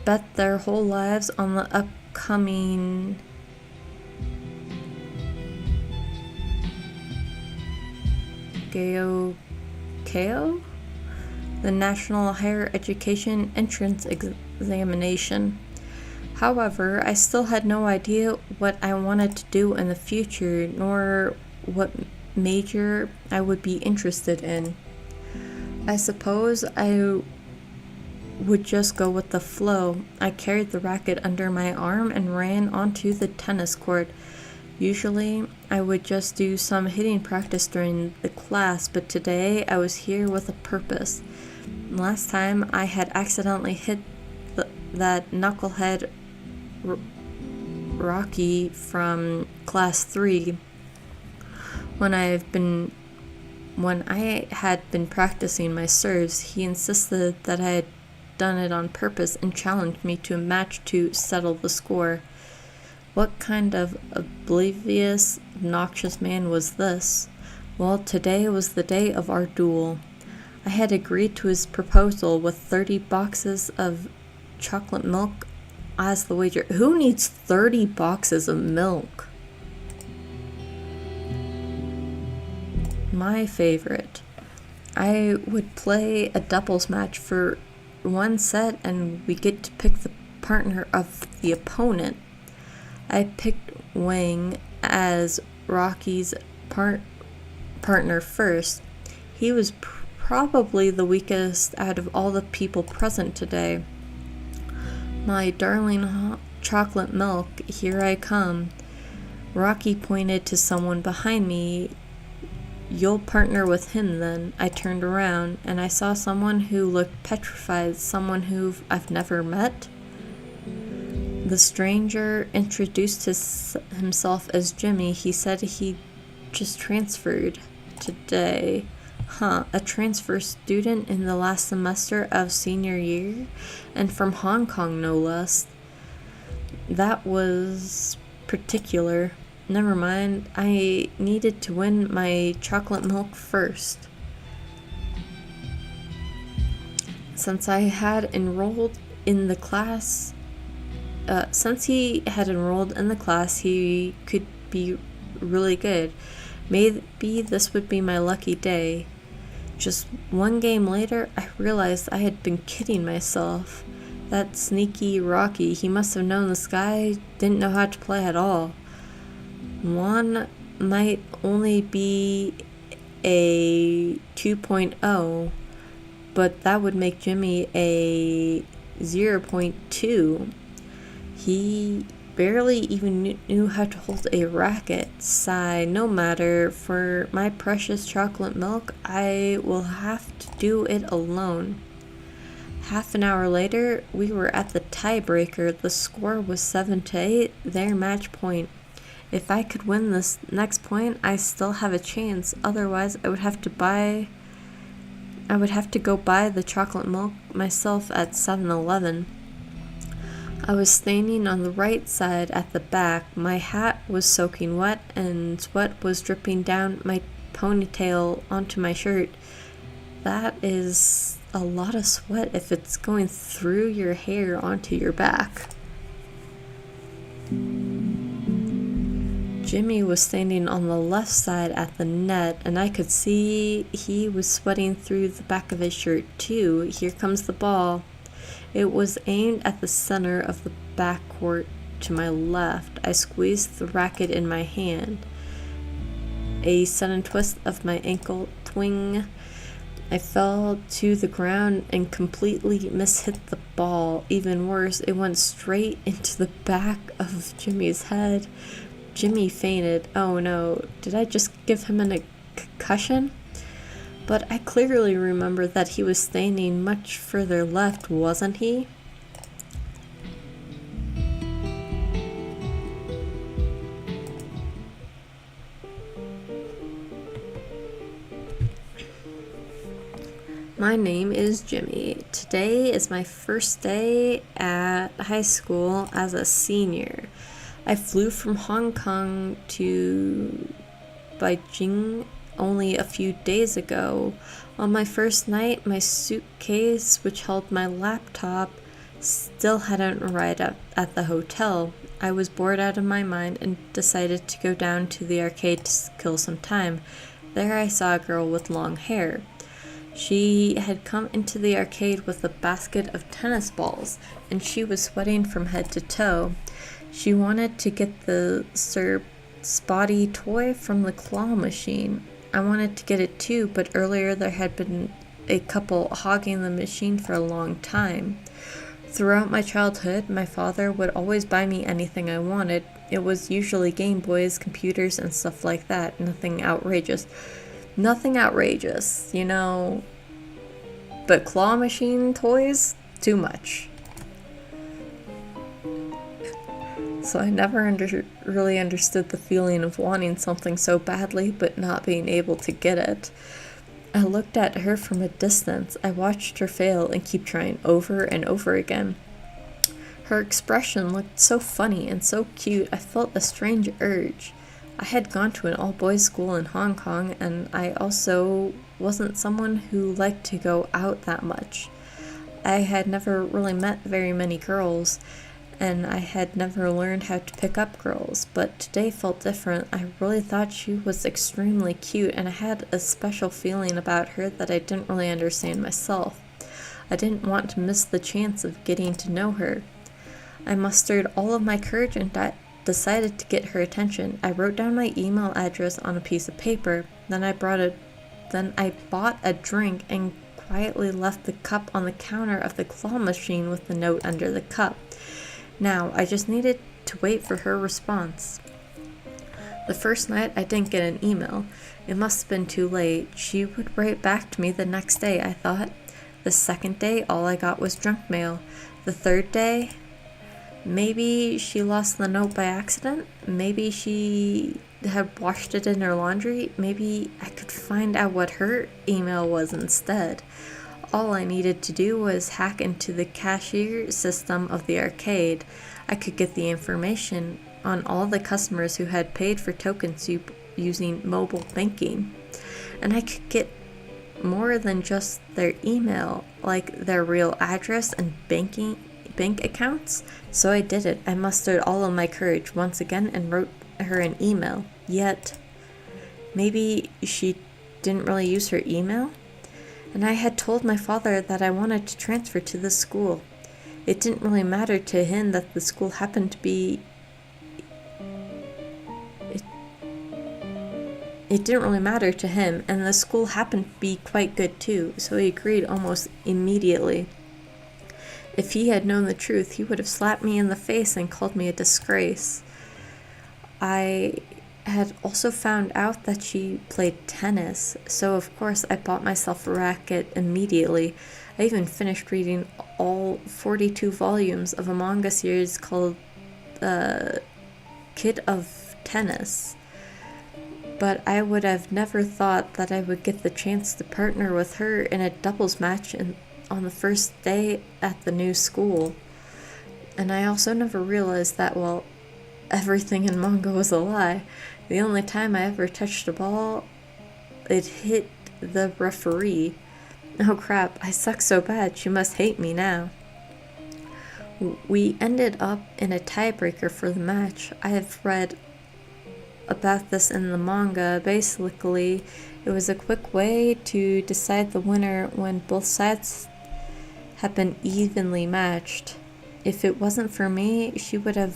S1: bet their whole lives on the upcoming KO? The National Higher Education Entrance Examination. However, I still had no idea what I wanted to do in the future, nor what major I would be interested in. I suppose I would just go with the flow. I carried the racket under my arm and ran onto the tennis court. Usually, I would just do some hitting practice during the class, but today I was here with a purpose. Last time, I had accidentally hit that knucklehead Rocky from class 3 when I had been practicing my serves. He insisted that I had done it on purpose and challenged me to a match to settle the score. What kind of oblivious, obnoxious man was this? Well, today was the day of our duel. I had agreed to his proposal with 30 boxes of chocolate milk as the wager. Who needs 30 boxes of milk? My favorite. I would play a doubles match for one set and we get to pick the partner of the opponent. I picked Wang as Rocky's partner first. He was probably the weakest out of all the people present today. My darling chocolate milk, here I come. Rocky pointed to someone behind me. "You'll partner with him then." I turned around and I saw someone who looked petrified, someone who I've never met. The stranger introduced himself as Jimmy. He said he just transferred today. A transfer student in the last semester of senior year, and from Hong Kong, no less. That was particular. Never mind, I needed to win my chocolate milk first. Since he had enrolled in the class, he could be really good. Maybe this would be my lucky day. Just one game later, I realized I had been kidding myself. That sneaky Rocky, he must have known this guy didn't know how to play at all. One might only be a 2.0, but that would make Jimmy a 0.2. He barely even knew how to hold a racket. Sigh, no matter. For my precious chocolate milk, I will have to do it alone. Half an hour later, we were at the tiebreaker. The score was 7-8, their match point. If I could win this next point, I still have a chance. Otherwise, I would have to go buy the chocolate milk myself at 7-Eleven. I was standing on the right side at the back. My hat was soaking wet and sweat was dripping down my ponytail onto my shirt. That is a lot of sweat if it's going through your hair onto your back. Jimmy was standing on the left side at the net, and I could see he was sweating through the back of his shirt too. Here comes the ball. It was aimed at the center of the backcourt to my left. I squeezed the racket in my hand. A sudden twist of my ankle, twing. I fell to the ground and completely mishit the ball. Even worse, it went straight into the back of Jimmy's head. Jimmy fainted. Oh no, did I just give him a concussion? But I clearly remember that he was standing much further left, wasn't he? My name is Jimmy. Today is my first day at high school as a senior. I flew from Hong Kong to Beijing only a few days ago. On my first night, my suitcase, which held my laptop, still hadn't arrived at the hotel. I was bored out of my mind and decided to go down to the arcade to kill some time. There I saw a girl with long hair. She had come into the arcade with a basket of tennis balls, and she was sweating from head to toe. She wanted to get the Sir Spotty toy from the claw machine. I wanted to get it too, but earlier there had been a couple hogging the machine for a long time. Throughout my childhood, my father would always buy me anything I wanted. It was usually Game Boys, computers, and stuff like that. Nothing outrageous, you know. But claw machine toys? Too much. So I never really understood the feeling of wanting something so badly but not being able to get it. I looked at her from a distance. I watched her fail and keep trying over and over again. Her expression looked so funny and so cute. I felt a strange urge. I had gone to an all-boys school in Hong Kong, and I also wasn't someone who liked to go out that much. I had never really met very many girls, and I had never learned how to pick up girls, but today felt different. I really thought she was extremely cute, and I had a special feeling about her that I didn't really understand myself. I didn't want to miss the chance of getting to know her. I mustered all of my courage and decided to get her attention. I wrote down my email address on a piece of paper. Then I bought a drink and quietly left the cup on the counter of the claw machine with the note under the cup. Now, I just needed to wait for her response. The first night, I didn't get an email. It must have been too late. She would write back to me the next day, I thought. The second day, all I got was junk mail. The third day, maybe she lost the note by accident. Maybe she had washed it in her laundry. Maybe I could find out what her email was instead. All I needed to do was hack into the cashier system of the arcade. I could get the information on all the customers who had paid for tokens using mobile banking. And I could get more than just their email, like their real address and bank accounts. So I did it. I mustered all of my courage once again and wrote her an email. Yet, maybe she didn't really use her email? And I had told my father that I wanted to transfer to this school. It didn't really matter to him that the school happened to be... It didn't really matter to him, and the school happened to be quite good too, so he agreed almost immediately. If he had known the truth, he would have slapped me in the face and called me a disgrace. I had also found out that she played tennis, so of course I bought myself a racket immediately. I even finished reading all 42 volumes of a manga series called Kid of Tennis. But I would have never thought that I would get the chance to partner with her in a doubles match on the first day at the new school. And I also never realized that, well, everything in manga was a lie. The only time I ever touched a ball, it hit the referee. Oh crap, I suck so bad, she must hate me now. We ended up in a tiebreaker for the match. I have read about this in the manga. Basically, it was a quick way to decide the winner when both sides have been evenly matched. If it wasn't for me, she would have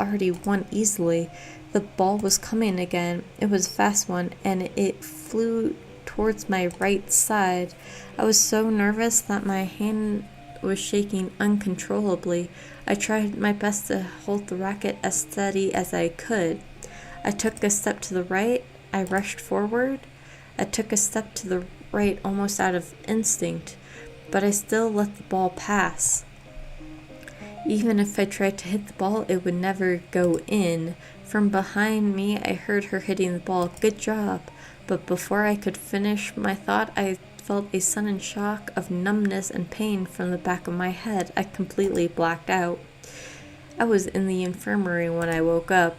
S1: already won easily. The ball was coming again. It was a fast one, and it flew towards my right side. I was so nervous that my hand was shaking uncontrollably. I tried my best to hold the racket as steady as I could. I took a step to the right. I rushed forward. I took a step to the right almost out of instinct, but I still let the ball pass. Even if I tried to hit the ball, it would never go in. From behind me, I heard her hitting the ball. Good job. But before I could finish my thought, I felt a sudden shock of numbness and pain from the back of my head. I completely blacked out. I was in the infirmary when I woke up.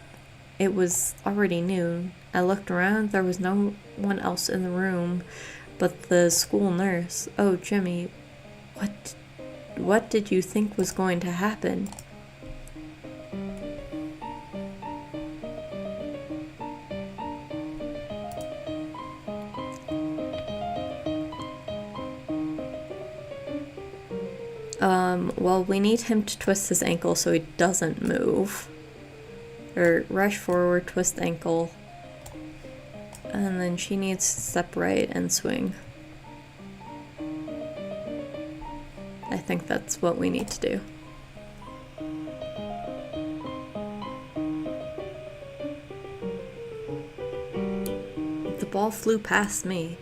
S1: It was already noon. I looked around. There was no one else in the room but the school nurse. Oh, Jimmy, what did you think was going to happen? Well, we need him to twist his ankle so he doesn't move. Or rush forward, twist ankle. And then she needs to step right and swing. I think that's what we need to do. The ball flew past me.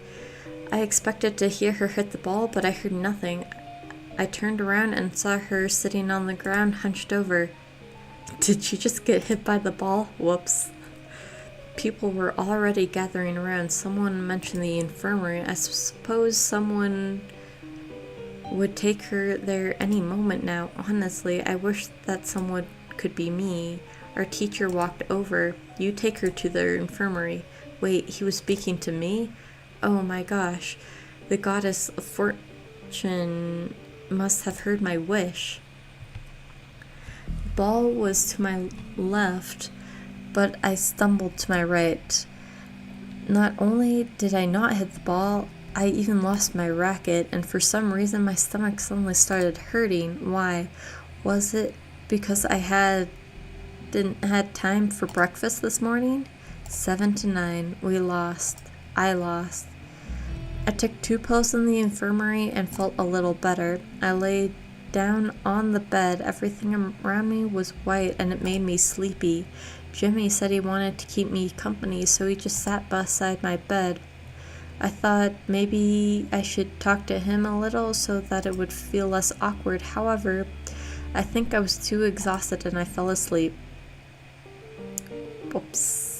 S1: I expected to hear her hit the ball, but I heard nothing. I turned around and saw her sitting on the ground, hunched over. Did she just get hit by the ball? Whoops. People were already gathering around. Someone mentioned the infirmary. I suppose someone would take her there any moment now. Honestly, I wish that someone could be me. Our teacher walked over. You take her to the infirmary. Wait, he was speaking to me? Oh my gosh. The goddess of fortune must have heard my wish. The ball was to my left, but I stumbled to my right. Not only did I not hit the ball, I even lost my racket, and for some reason my stomach suddenly started hurting. Why? Was it because I didn't had time for breakfast this morning? 7-9. We lost. I lost. I took 2 pills in the infirmary and felt a little better. I lay down on the bed. Everything around me was white and it made me sleepy. Jimmy said he wanted to keep me company, so he just sat beside my bed. I thought maybe I should talk to him a little so that it would feel less awkward. However, I think I was too exhausted and I fell asleep. Oops.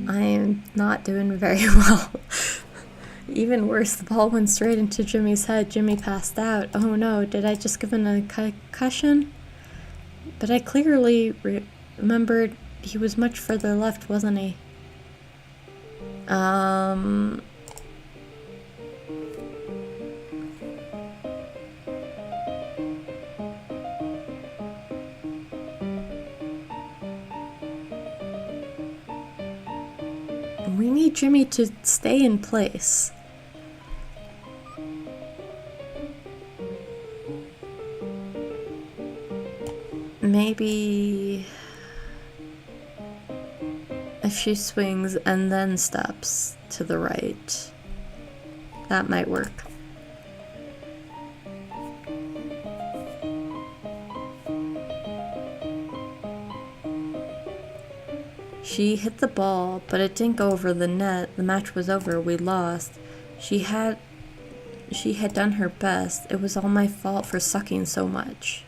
S1: I am not doing very well. Even worse, the ball went straight into Jimmy's head. Jimmy passed out. Oh no, did I just give him a concussion? But I clearly remembered he was much further left, wasn't he? We need Jimmy to stay in place. Maybe if she swings and then steps to the right, that might work. She hit the ball, but it didn't go over the net. The match was over. We lost. She had done her best. It was all my fault for sucking so much.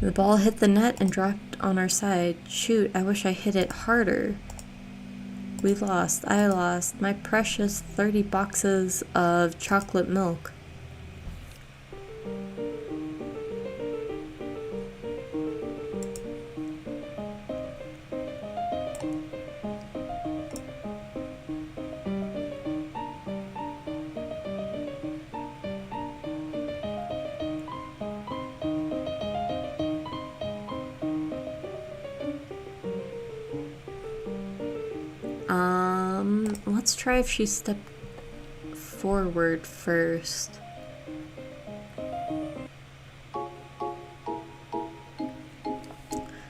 S1: The ball hit the net and dropped on our side. Shoot, I wish I hit it harder. We lost. I lost. My precious 30 boxes of chocolate milk. Let's try if she stepped forward first.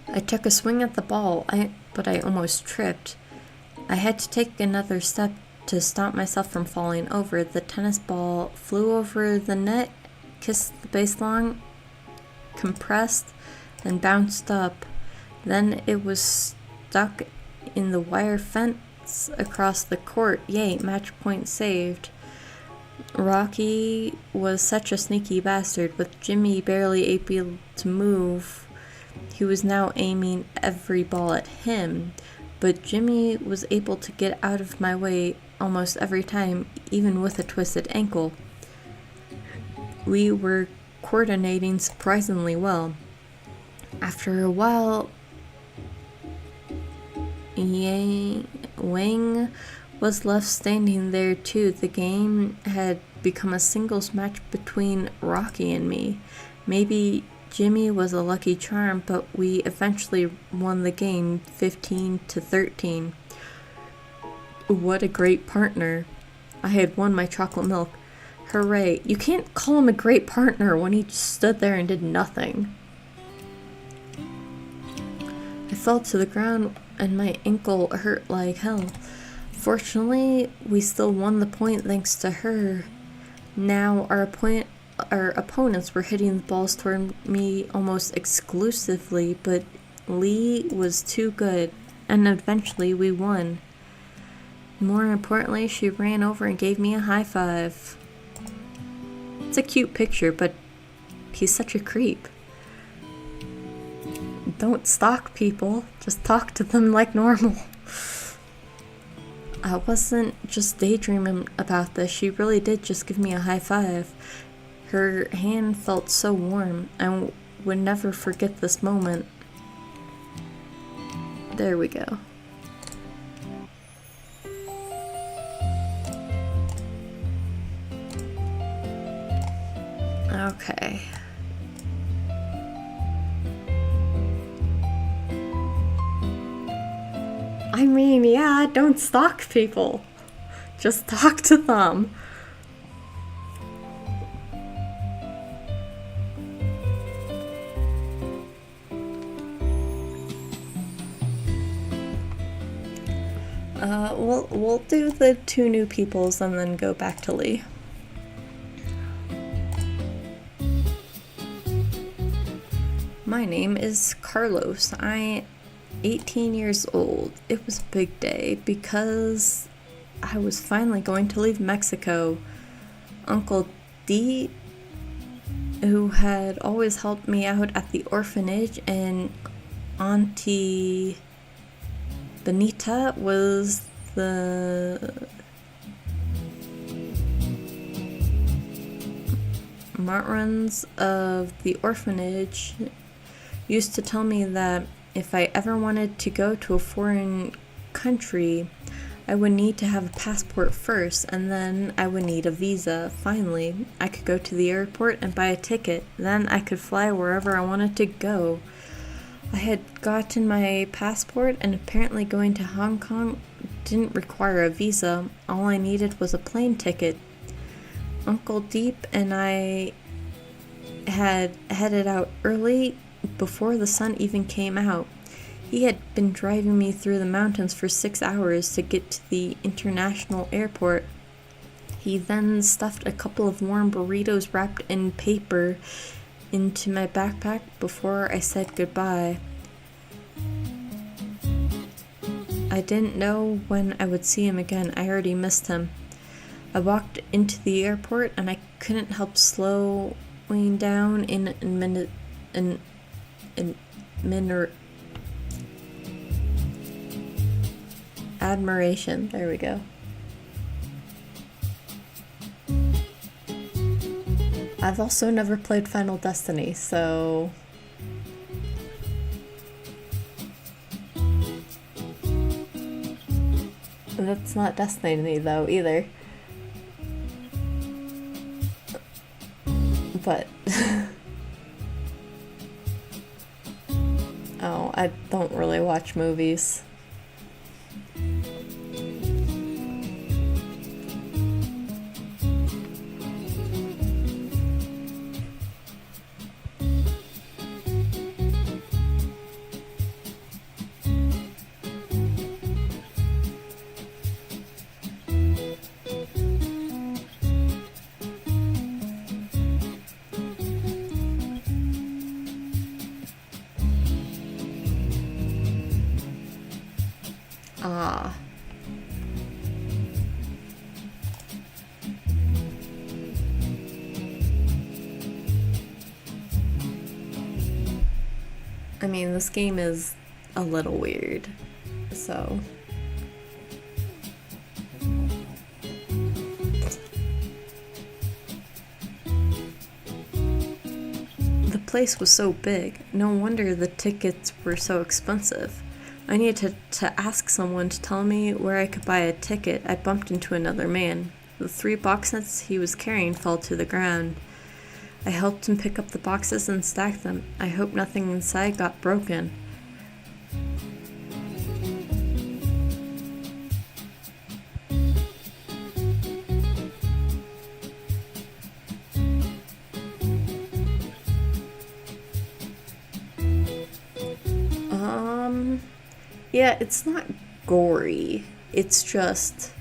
S1: I took a swing at the ball, but I almost tripped. I had to take another step to stop myself from falling over. The tennis ball flew over the net, kissed the baseline, compressed, and bounced up. Then it was stuck in the wire fence across the court. Yay, match point saved. Rocky was such a sneaky bastard. With Jimmy barely able to move, he was now aiming every ball at him. But Jimmy was able to get out of my way almost every time, even with a twisted ankle. We were coordinating surprisingly well. After a while, Wang was left standing there too. The game had become a singles match between Rocky and me. Maybe Jimmy was a lucky charm, but we eventually won the game 15-13. What a great partner. I had won my chocolate milk. Hooray. You can't call him a great partner when he just stood there and did nothing. I fell to the ground and my ankle hurt like hell. Fortunately, we still won the point thanks to her. Now our opponents were hitting the balls toward me almost exclusively, but Lee was too good, and eventually we won. More importantly, she ran over and gave me a high five. It's a cute picture, but he's such a creep. Don't stalk people, just talk to them like normal. I wasn't just daydreaming about this, she really did just give me a high five. Her hand felt so warm, I would never forget this moment. There we go. Okay. I mean, yeah, don't stalk people. Just talk to them. We'll do the 2 new peoples and then go back to Lee. My name is Carlos. I'm 18 years old. It was a big day because I was finally going to leave Mexico. Uncle D, who had always helped me out at the orphanage, and Auntie Benita was the matrons of the orphanage, used to tell me that if I ever wanted to go to a foreign country, I would need to have a passport first, and then I would need a visa. Finally, I could go to the airport and buy a ticket. Then I could fly wherever I wanted to go. I had gotten my passport, and apparently going to Hong Kong didn't require a visa. All I needed was a plane ticket. Uncle Deep and I had headed out early before the sun even came out. He had been driving me through the mountains for 6 hours to get to the international airport. He then stuffed a couple of warm burritos wrapped in paper into my backpack before I said goodbye. I didn't know when I would see him again. I already missed him. I walked into the airport and I couldn't help slowing down in admiration. There we go. I've also never played Final Destiny, so that's not Destiny though either. But oh, I don't really watch movies. Ah. I mean, this game is a little weird, so the place was so big. No wonder the tickets were so expensive. I needed to ask someone to tell me where I could buy a ticket. I bumped into another man. The 3 boxes he was carrying fell to the ground. I helped him pick up the boxes and stack them. I hope nothing inside got broken. Yeah, it's not gory. It's just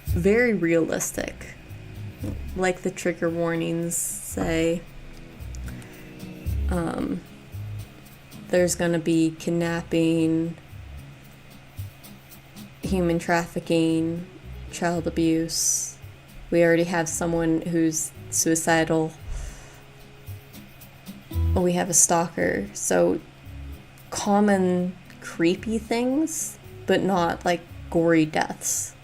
S1: very realistic. Like the trigger warnings say, there's gonna be kidnapping, human trafficking, child abuse. We already have someone who's suicidal. We have a stalker, so common creepy things, but not like gory deaths.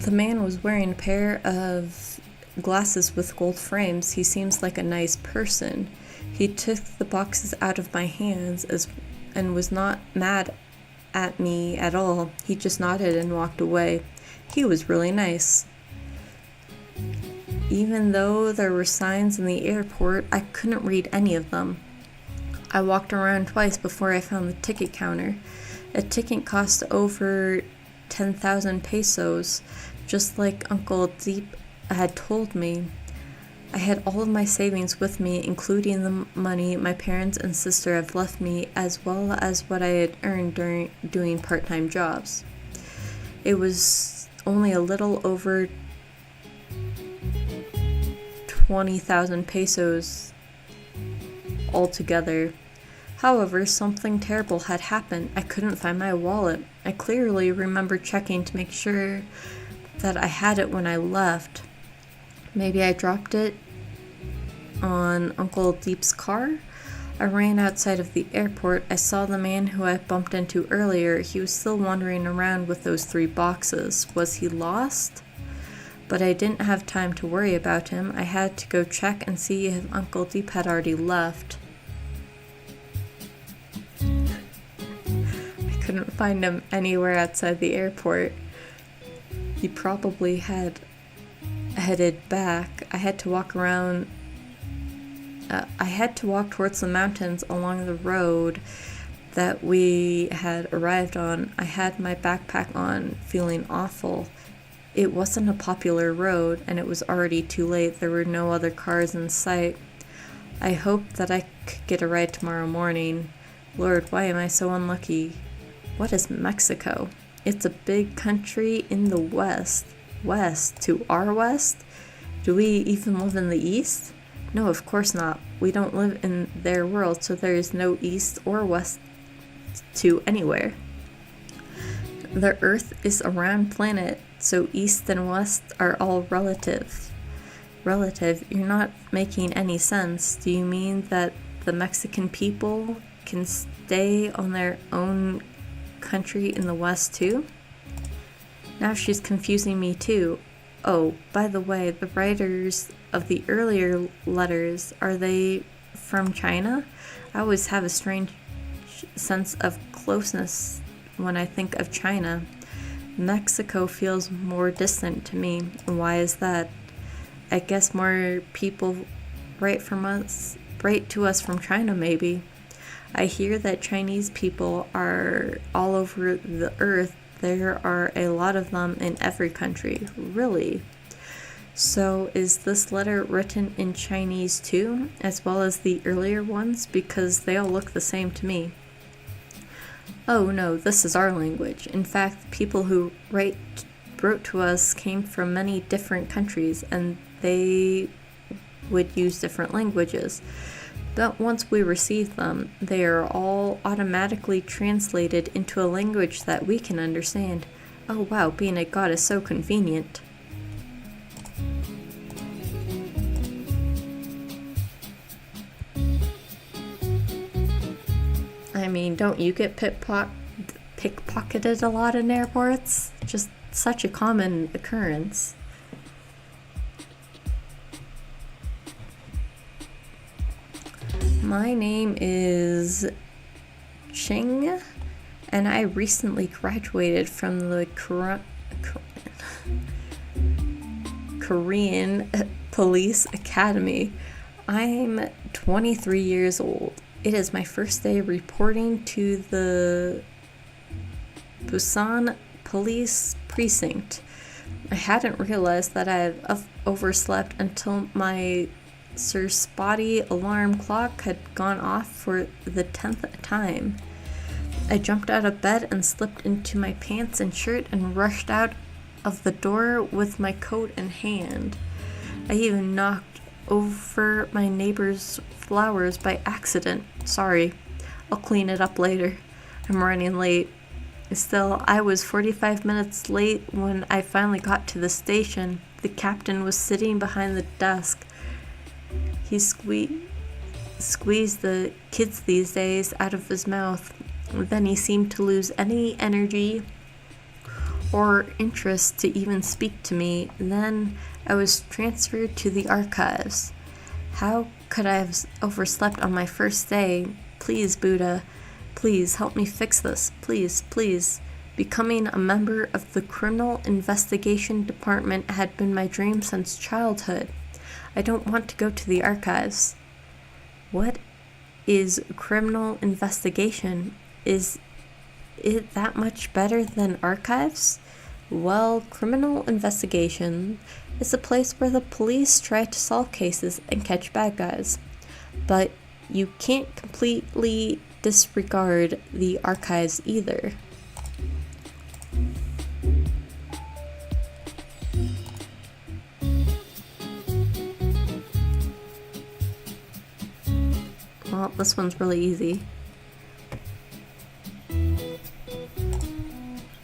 S1: The man was wearing a pair of glasses with gold frames. He seems like a nice person. He took the boxes out of my hands and was not mad at me at all. He just nodded and walked away. He was really nice. Even though there were signs in the airport, I couldn't read any of them. I walked around twice before I found the ticket counter. A ticket cost over 10,000 pesos, just like Uncle Deep had told me. I had all of my savings with me, including the money my parents and sister have left me, as well as what I had earned during doing part-time jobs. It was only a little over 20,000 pesos altogether. However, something terrible had happened. I couldn't find my wallet. I clearly remember checking to make sure that I had it when I left. Maybe I dropped it on Uncle Deep's car. I ran outside of the airport. I saw the man who I bumped into earlier. He was still wandering around with those 3 boxes. Was he lost? But I didn't have time to worry about him. I had to go check and see if Uncle Deep had already left. I couldn't find him anywhere outside the airport. He probably had headed back. I had to walk towards the mountains along the road that we had arrived on. I had my backpack on, feeling awful. It wasn't a popular road, and it was already too late. There were no other cars in sight. I hoped that I could get a ride tomorrow morning. Lord, why am I so unlucky? What is Mexico? It's a big country in the west. West? To our west? Do we even live in the east? No, of course not. We don't live in their world, so there is no east or west to anywhere. The Earth is a round planet, so east and west are all relative. Relative? You're not making any sense. Do you mean that the Mexican people can stay on their own country in the west too? Now she's confusing me too. Oh, by the way, the writers of the earlier letters, are they from China? I always have a strange sense of closeness when I think of China. Mexico feels more distant to me. Why is that? I guess more people write to us from China, maybe. I hear that Chinese people are all over the earth. There are a lot of them in every country. Really? So is this letter written in Chinese too, as well as the earlier ones? Because they all look the same to me. Oh no, this is our language. In fact, the people who wrote to us came from many different countries, and they would use different languages. But once we receive them, they are all automatically translated into a language that we can understand. Oh wow, being a god is so convenient. I mean, don't you get pickpocketed a lot in airports? Just such a common occurrence. My name is Ching, and I recently graduated from the Korean Police Academy. I'm 23 years old. It is my first day reporting to the Busan Police Precinct. I hadn't realized that I had overslept until my Sir Spotty alarm clock had gone off for the 10th time. I jumped out of bed and slipped into my pants and shirt and rushed out of the door with my coat in hand. I even knocked over my neighbor's flowers by accident. Sorry, I'll clean it up later. I'm running late. Still, I was 45 minutes late when I finally got to the station. The captain was sitting behind the desk. He squeezed the kids these days out of his mouth. Then he seemed to lose any energy or interest to even speak to me. Then I was transferred to the archives. How could I have overslept on my first day? Please, Buddha, please help me fix this. Please, please. Becoming a member of the Criminal Investigation Department had been my dream since childhood. I don't want to go to the archives. What is criminal investigation? Is it that much better than archives? Well, criminal investigation is a place where the police try to solve cases and catch bad guys. But you can't completely disregard the archives either. Well, this one's really easy.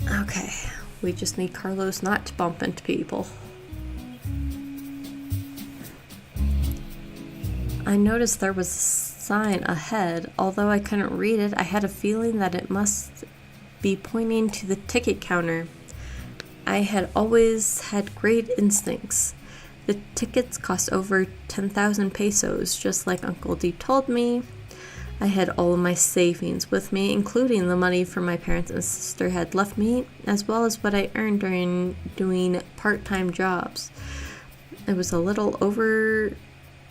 S1: Okay, we just need Carlos not to bump into people. I noticed there was a sign ahead. Although I couldn't read it, I had a feeling that it must be pointing to the ticket counter. I had always had great instincts. The tickets cost over 10,000 pesos, just like Uncle D told me. I had all of my savings with me, including the money from my parents and sister had left me, as well as what I earned during doing part-time jobs. It was a little over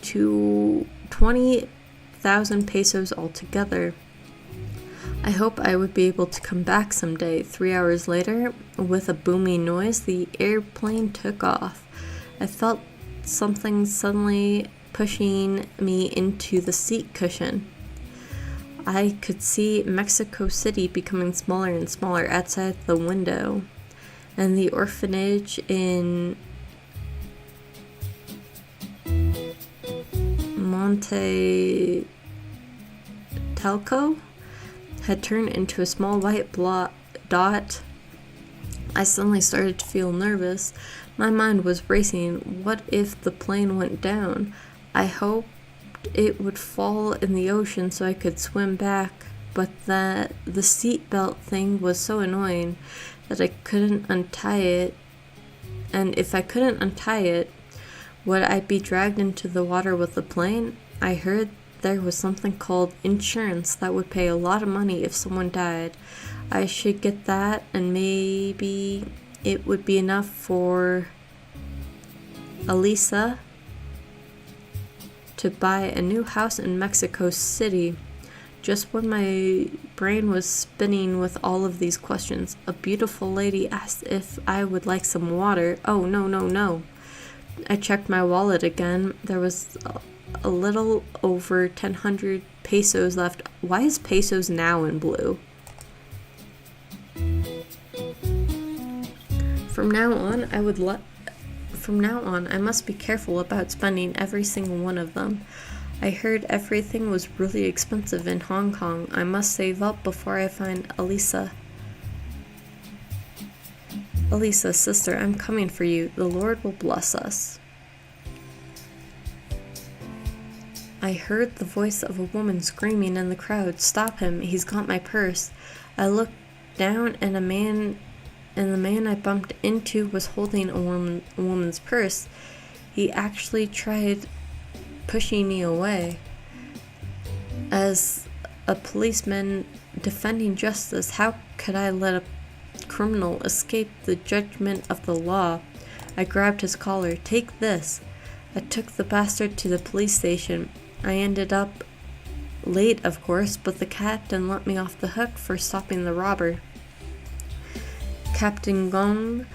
S1: to 20,000 pesos altogether. I hope I would be able to come back someday. 3 hours later, with a booming noise, the airplane took off. I felt something suddenly pushing me into the seat cushion. I could see Mexico City becoming smaller and smaller outside the window, and the orphanage in Monte Talco had turned into a small white dot. I suddenly started to feel nervous. My mind was racing. What if the plane went down? I hoped it would fall in the ocean so I could swim back, but that the seatbelt thing was so annoying that I couldn't untie it. And if I couldn't untie it, would I be dragged into the water with the plane? I heard there was something called insurance that would pay a lot of money if someone died. I should get that, and maybe it would be enough for Elisa to buy a new house in Mexico City. Just when my brain was spinning with all of these questions, a beautiful lady asked if I would like some water. Oh, no. I checked my wallet again. There was a little over 1,000 pesos left. Why is pesos now in blue? From now on, I must be careful about spending every single one of them. I heard everything was really expensive in Hong Kong. I must save up before I find Elisa. Elisa, sister, I'm coming for you. The Lord will bless us. I heard the voice of a woman screaming in the crowd. Stop him, he's got my purse. I looked down and the man I bumped into was holding a woman's purse. He actually tried pushing me away. As a policeman defending justice, how could I let a criminal escape the judgment of the law? I grabbed his collar. Take this. I took the bastard to the police station. I ended up late, of course, but the captain let me off the hook for stopping the robber. Captain Gong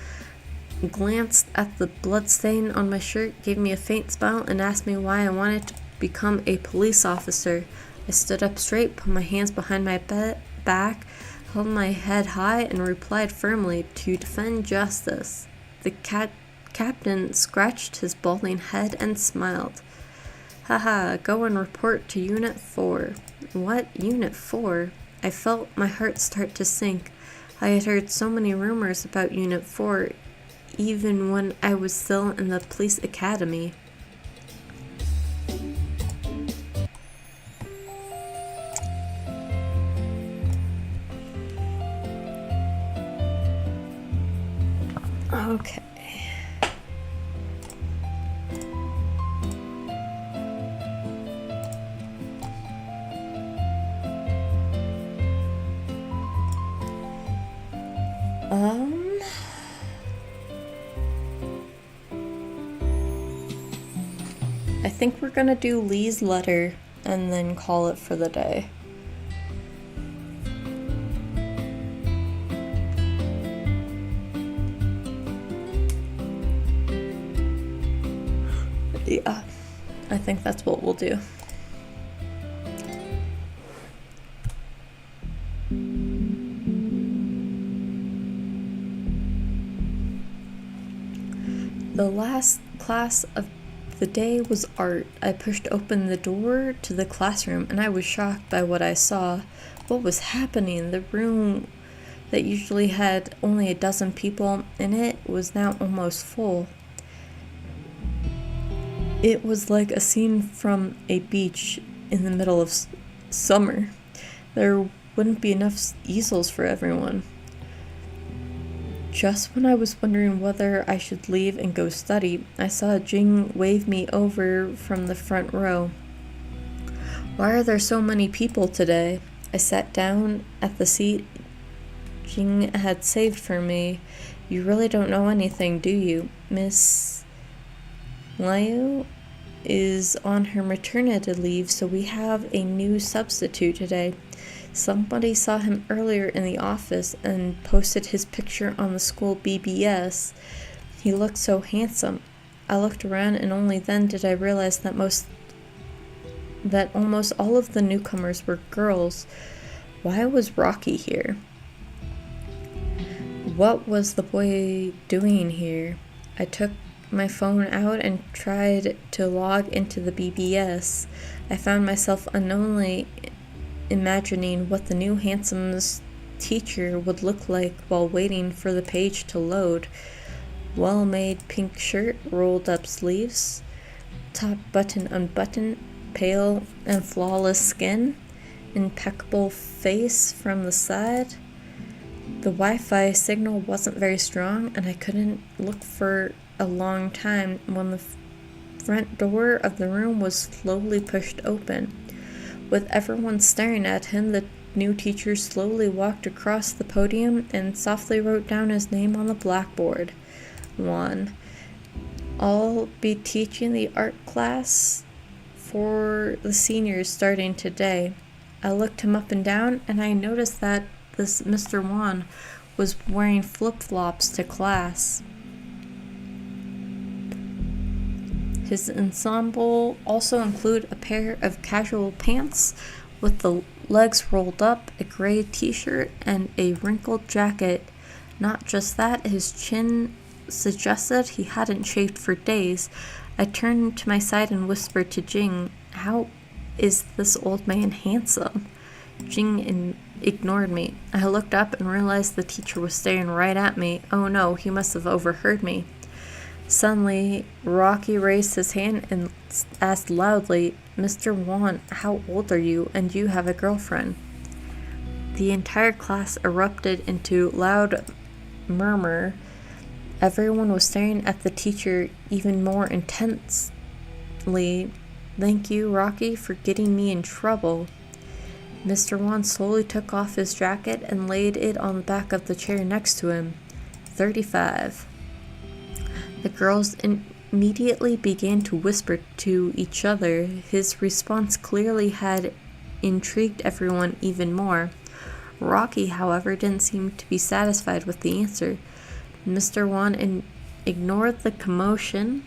S1: glanced at the bloodstain on my shirt, gave me a faint smile, and asked me why I wanted to become a police officer. I stood up straight, put my hands behind my back, held my head high, and replied firmly, to defend justice. The captain scratched his balding head and smiled. Haha, go and report to Unit 4. What? Unit 4? I felt my heart start to sink. I had heard so many rumors about Unit 4, even when I was still in the police academy. Okay. Um, I think we're gonna do Lee's letter and then call it for the day. Yeah, I think that's what we'll do. The last class of the day was art. I pushed open the door to the classroom and I was shocked by what I saw. What was happening? The room that usually had only a dozen people in it was now almost full. It was like a scene from a beach in the middle of summer. There wouldn't be enough easels for everyone. Just when I was wondering whether I should leave and go study, I saw Jing wave me over from the front row. Why are there so many people today? I sat down at the seat Jing had saved for me. You really don't know anything, do you? Miss Liu is on her maternity leave, so we have a new substitute today. Somebody saw him earlier in the office and posted his picture on the school BBS. He looked so handsome. I looked around and only then did I realize that almost all of the newcomers were girls. Why was Rocky here? What was the boy doing here? I took my phone out and tried to log into the BBS. I found myself unknowingly imagining what the new handsome teacher would look like while waiting for the page to load. Well-made pink shirt, rolled up sleeves, top button unbuttoned, pale and flawless skin, impeccable face from the side. The Wi-Fi signal wasn't very strong and I couldn't look for a long time when the front door of the room was slowly pushed open. With everyone staring at him, the new teacher slowly walked across the podium and softly wrote down his name on the blackboard. 1. I'll be teaching the art class for the seniors starting today. I looked him up and down and I noticed that this Mr. Wan was wearing flip-flops to class. His ensemble also include a pair of casual pants with the legs rolled up, a gray t-shirt, and a wrinkled jacket. Not just that, his chin suggested he hadn't shaved for days. I turned to my side and whispered to Jing, "How is this old man handsome?" Jing ignored me. I looked up and realized the teacher was staring right at me. Oh no, he must have overheard me. Suddenly, Rocky raised his hand and asked loudly, "Mr. Wan, how old are you? And you have a girlfriend?" The entire class erupted into loud murmur. Everyone was staring at the teacher even more intensely. "Thank you, Rocky, for getting me in trouble." Mr. Wan slowly took off his jacket and laid it on the back of the chair next to him. 35. The girls immediately began to whisper to each other. His response clearly had intrigued everyone even more. Rocky, however, didn't seem to be satisfied with the answer. Mr. Wan ignored the commotion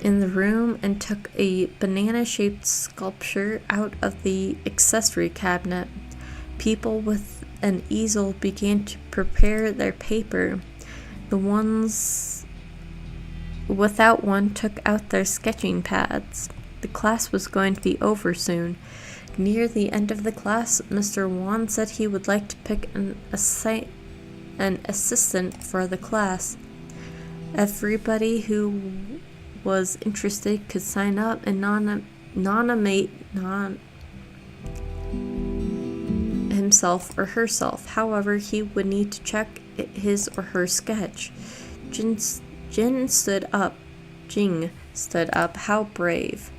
S1: in the room and took a banana-shaped sculpture out of the accessory cabinet. People with an easel began to prepare their paper. The ones without one took out their sketching pads. The class was going to be over soon. Near the end of the class, Mr. Wan said he would like to pick an assistant for the class. Everybody who was interested could sign up and nominate himself or herself. However, he would need to check his or her sketch. Jing stood up. How brave.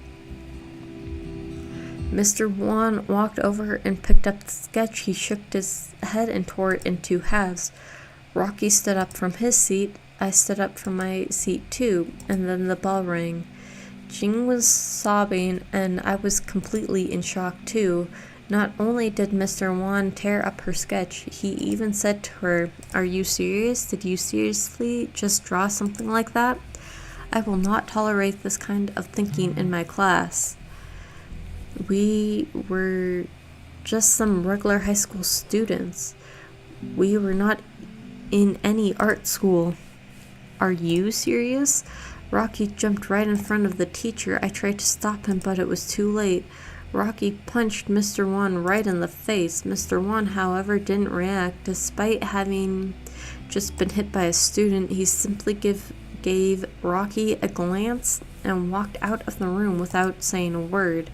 S1: Mr. Wan walked over and picked up the sketch. He shook his head and tore it in two halves. Rocky stood up from his seat. I stood up from my seat too, and then the bell rang. Jing was sobbing, and I was completely in shock too. Not only did Mr. Wan tear up her sketch, he even said to her, "Are you serious? Did you seriously just draw something like that? I will not tolerate this kind of thinking in my class." We were just some regular high school students. We were not in any art school. "Are you serious?" Rocky jumped right in front of the teacher. I tried to stop him, but it was too late. Rocky punched Mr. Wan right in the face. Mr. Wan, however, didn't react. Despite having just been hit by a student, he simply gave Rocky a glance and walked out of the room without saying a word.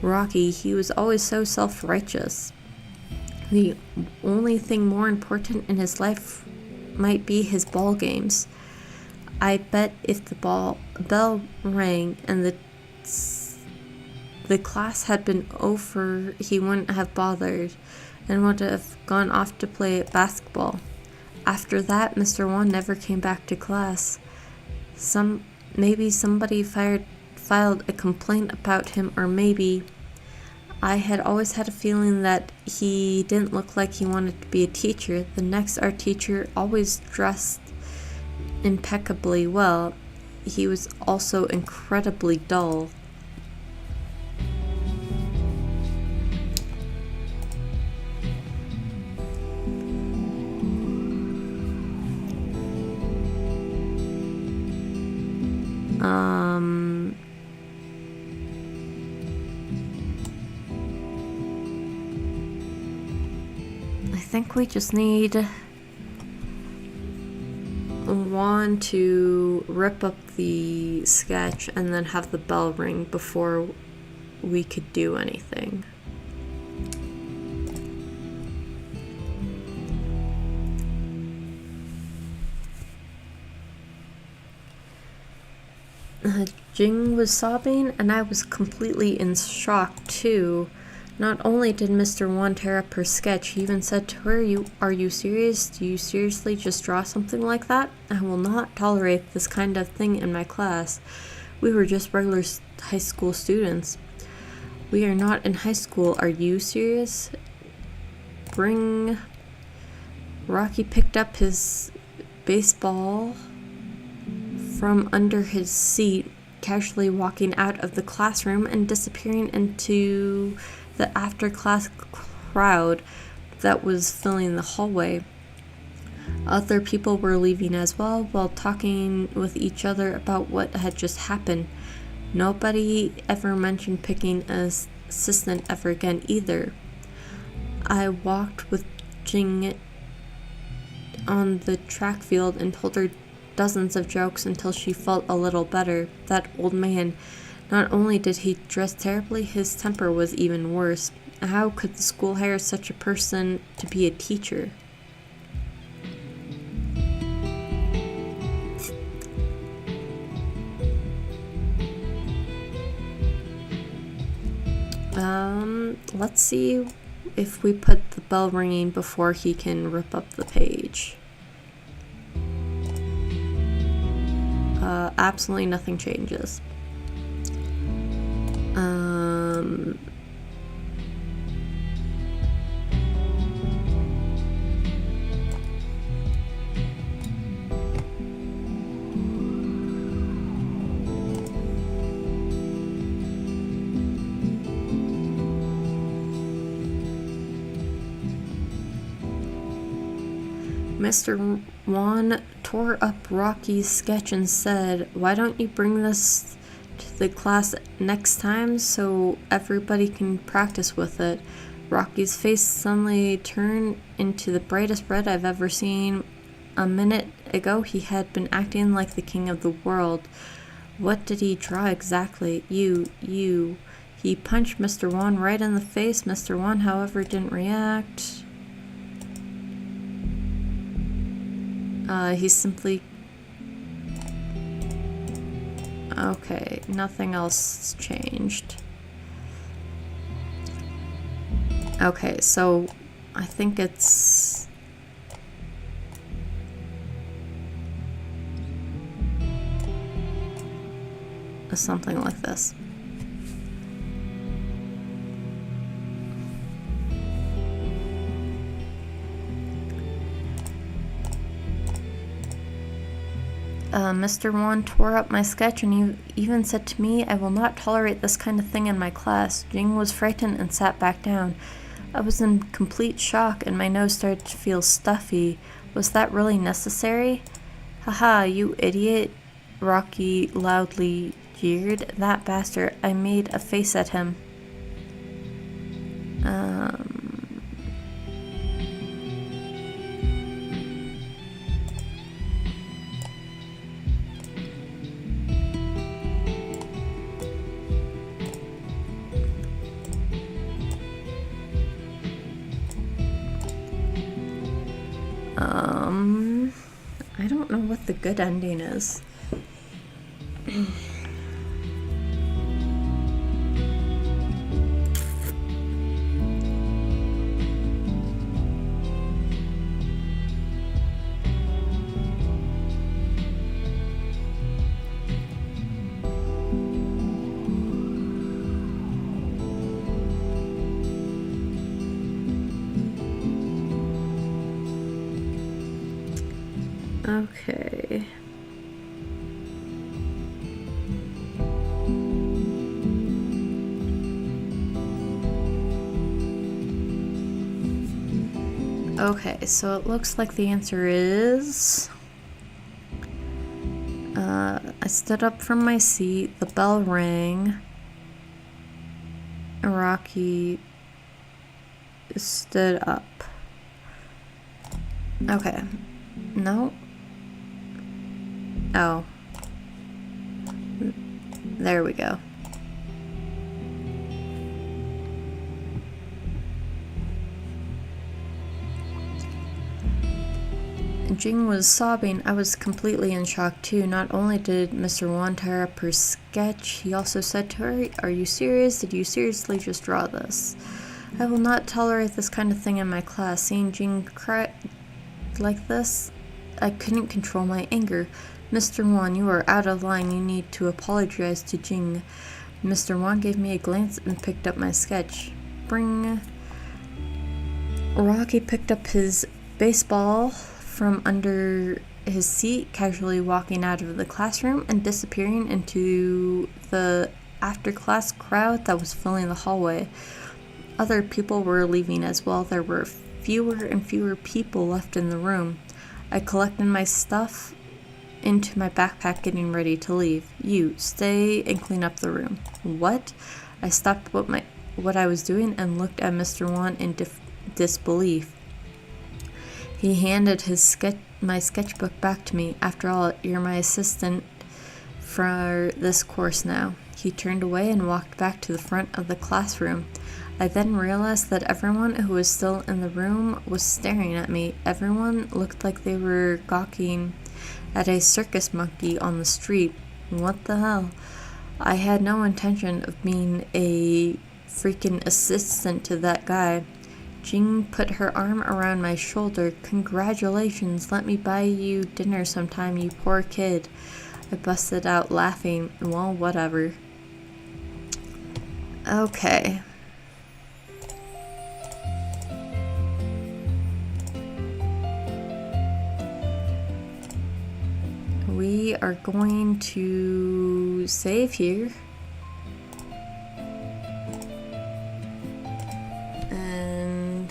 S1: Rocky, he was always so self-righteous. The only thing more important in his life might be his ball games. I bet if the bell rang and the class had been over, he wouldn't have bothered and would have gone off to play basketball. After that, Mr. Wan never came back to class. Maybe somebody filed a complaint about him, or maybe I had always had a feeling that he didn't look like he wanted to be a teacher. The next art teacher always dressed impeccably well. He was also incredibly dull. I think we just need Juan to rip up the sketch and then have the bell ring before we could do anything. Jing was sobbing, and I was completely in shock too. Not only did Mr. Wan tear up her sketch, he even said to her, "Are you serious? Do you seriously just draw something like that? I will not tolerate this kind of thing in my class. We were just regular high school students." "We are not in high school. Are you serious?" Rocky picked up his baseball from under his seat, casually walking out of the classroom and disappearing into the after-class crowd that was filling the hallway. Other people were leaving as well, while talking with each other about what had just happened. Nobody ever mentioned picking an assistant ever again either. I walked with Jing on the track field and told her dozens of jokes until she felt a little better. That old man, not only did he dress terribly, his temper was even worse. How could the school hire such a person to be a teacher? Let's see if we put the bell ringing before he can rip up the page. Absolutely nothing changes. Mr. Wan tore up Rocky's sketch and said, "Why don't you bring this to the class next time so everybody can practice with it?" Rocky's face suddenly turned into the brightest red I've ever seen. A minute ago he had been acting like the king of the world. What did he draw exactly? He punched Mr. Wan right in the face. Mr. Wan, however, didn't react. He simply... Okay, nothing else changed. Okay, so I think it's something like this. Mr. Wan tore up my sketch and he even said to me, "I will not tolerate this kind of thing in my class." Jing was frightened and sat back down. I was in complete shock and my nose started to feel stuffy. Was that really necessary? "Haha, you idiot," Rocky loudly jeered. "That bastard." I made a face at him. I don't know what the good ending is. Okay. Okay, so it looks like the answer is... I stood up from my seat, the bell rang, Rocky stood up. Okay. No. Oh. There we go. Jing was sobbing. I was completely in shock too. Not only did Mr. Wan tear up her sketch, he also said to her, "Are you serious? Did you seriously just draw this? I will not tolerate this kind of thing in my class." Seeing Jing cry like this, I couldn't control my anger. "Mr. Wan, you are out of line. You need to apologize to Jing." Mr. Wan gave me a glance and picked up my sketch. Bring. Rocky picked up his baseball from under his seat, casually walking out of the classroom and disappearing into the after-class crowd that was filling the hallway. Other people were leaving as well. There were fewer and fewer people left in the room. I collected my stuff into my backpack, getting ready to leave. "You, stay and clean up the room." "What?" I stopped what I was doing and looked at Mr. Wan in disbelief. He handed my sketchbook back to me. "After all, you're my assistant for this course now." He turned away and walked back to the front of the classroom. I then realized that everyone who was still in the room was staring at me. Everyone looked like they were gawking at a circus monkey on the street. What the hell? I had no intention of being a freaking assistant to that guy. Jing put her arm around my shoulder. "Congratulations, let me buy you dinner sometime, you poor kid." I busted out laughing. Well, whatever. Okay. We are going to save here. And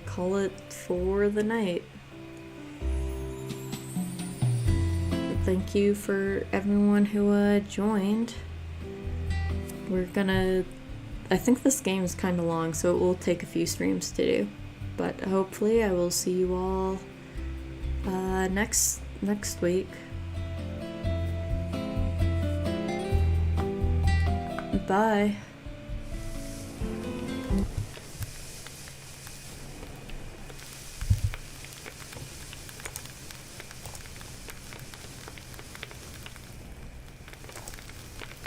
S1: call it for the night. Thank you for everyone who joined. I think this game is kind of long, so it will take a few streams to do. But hopefully I will see you all next week. Bye.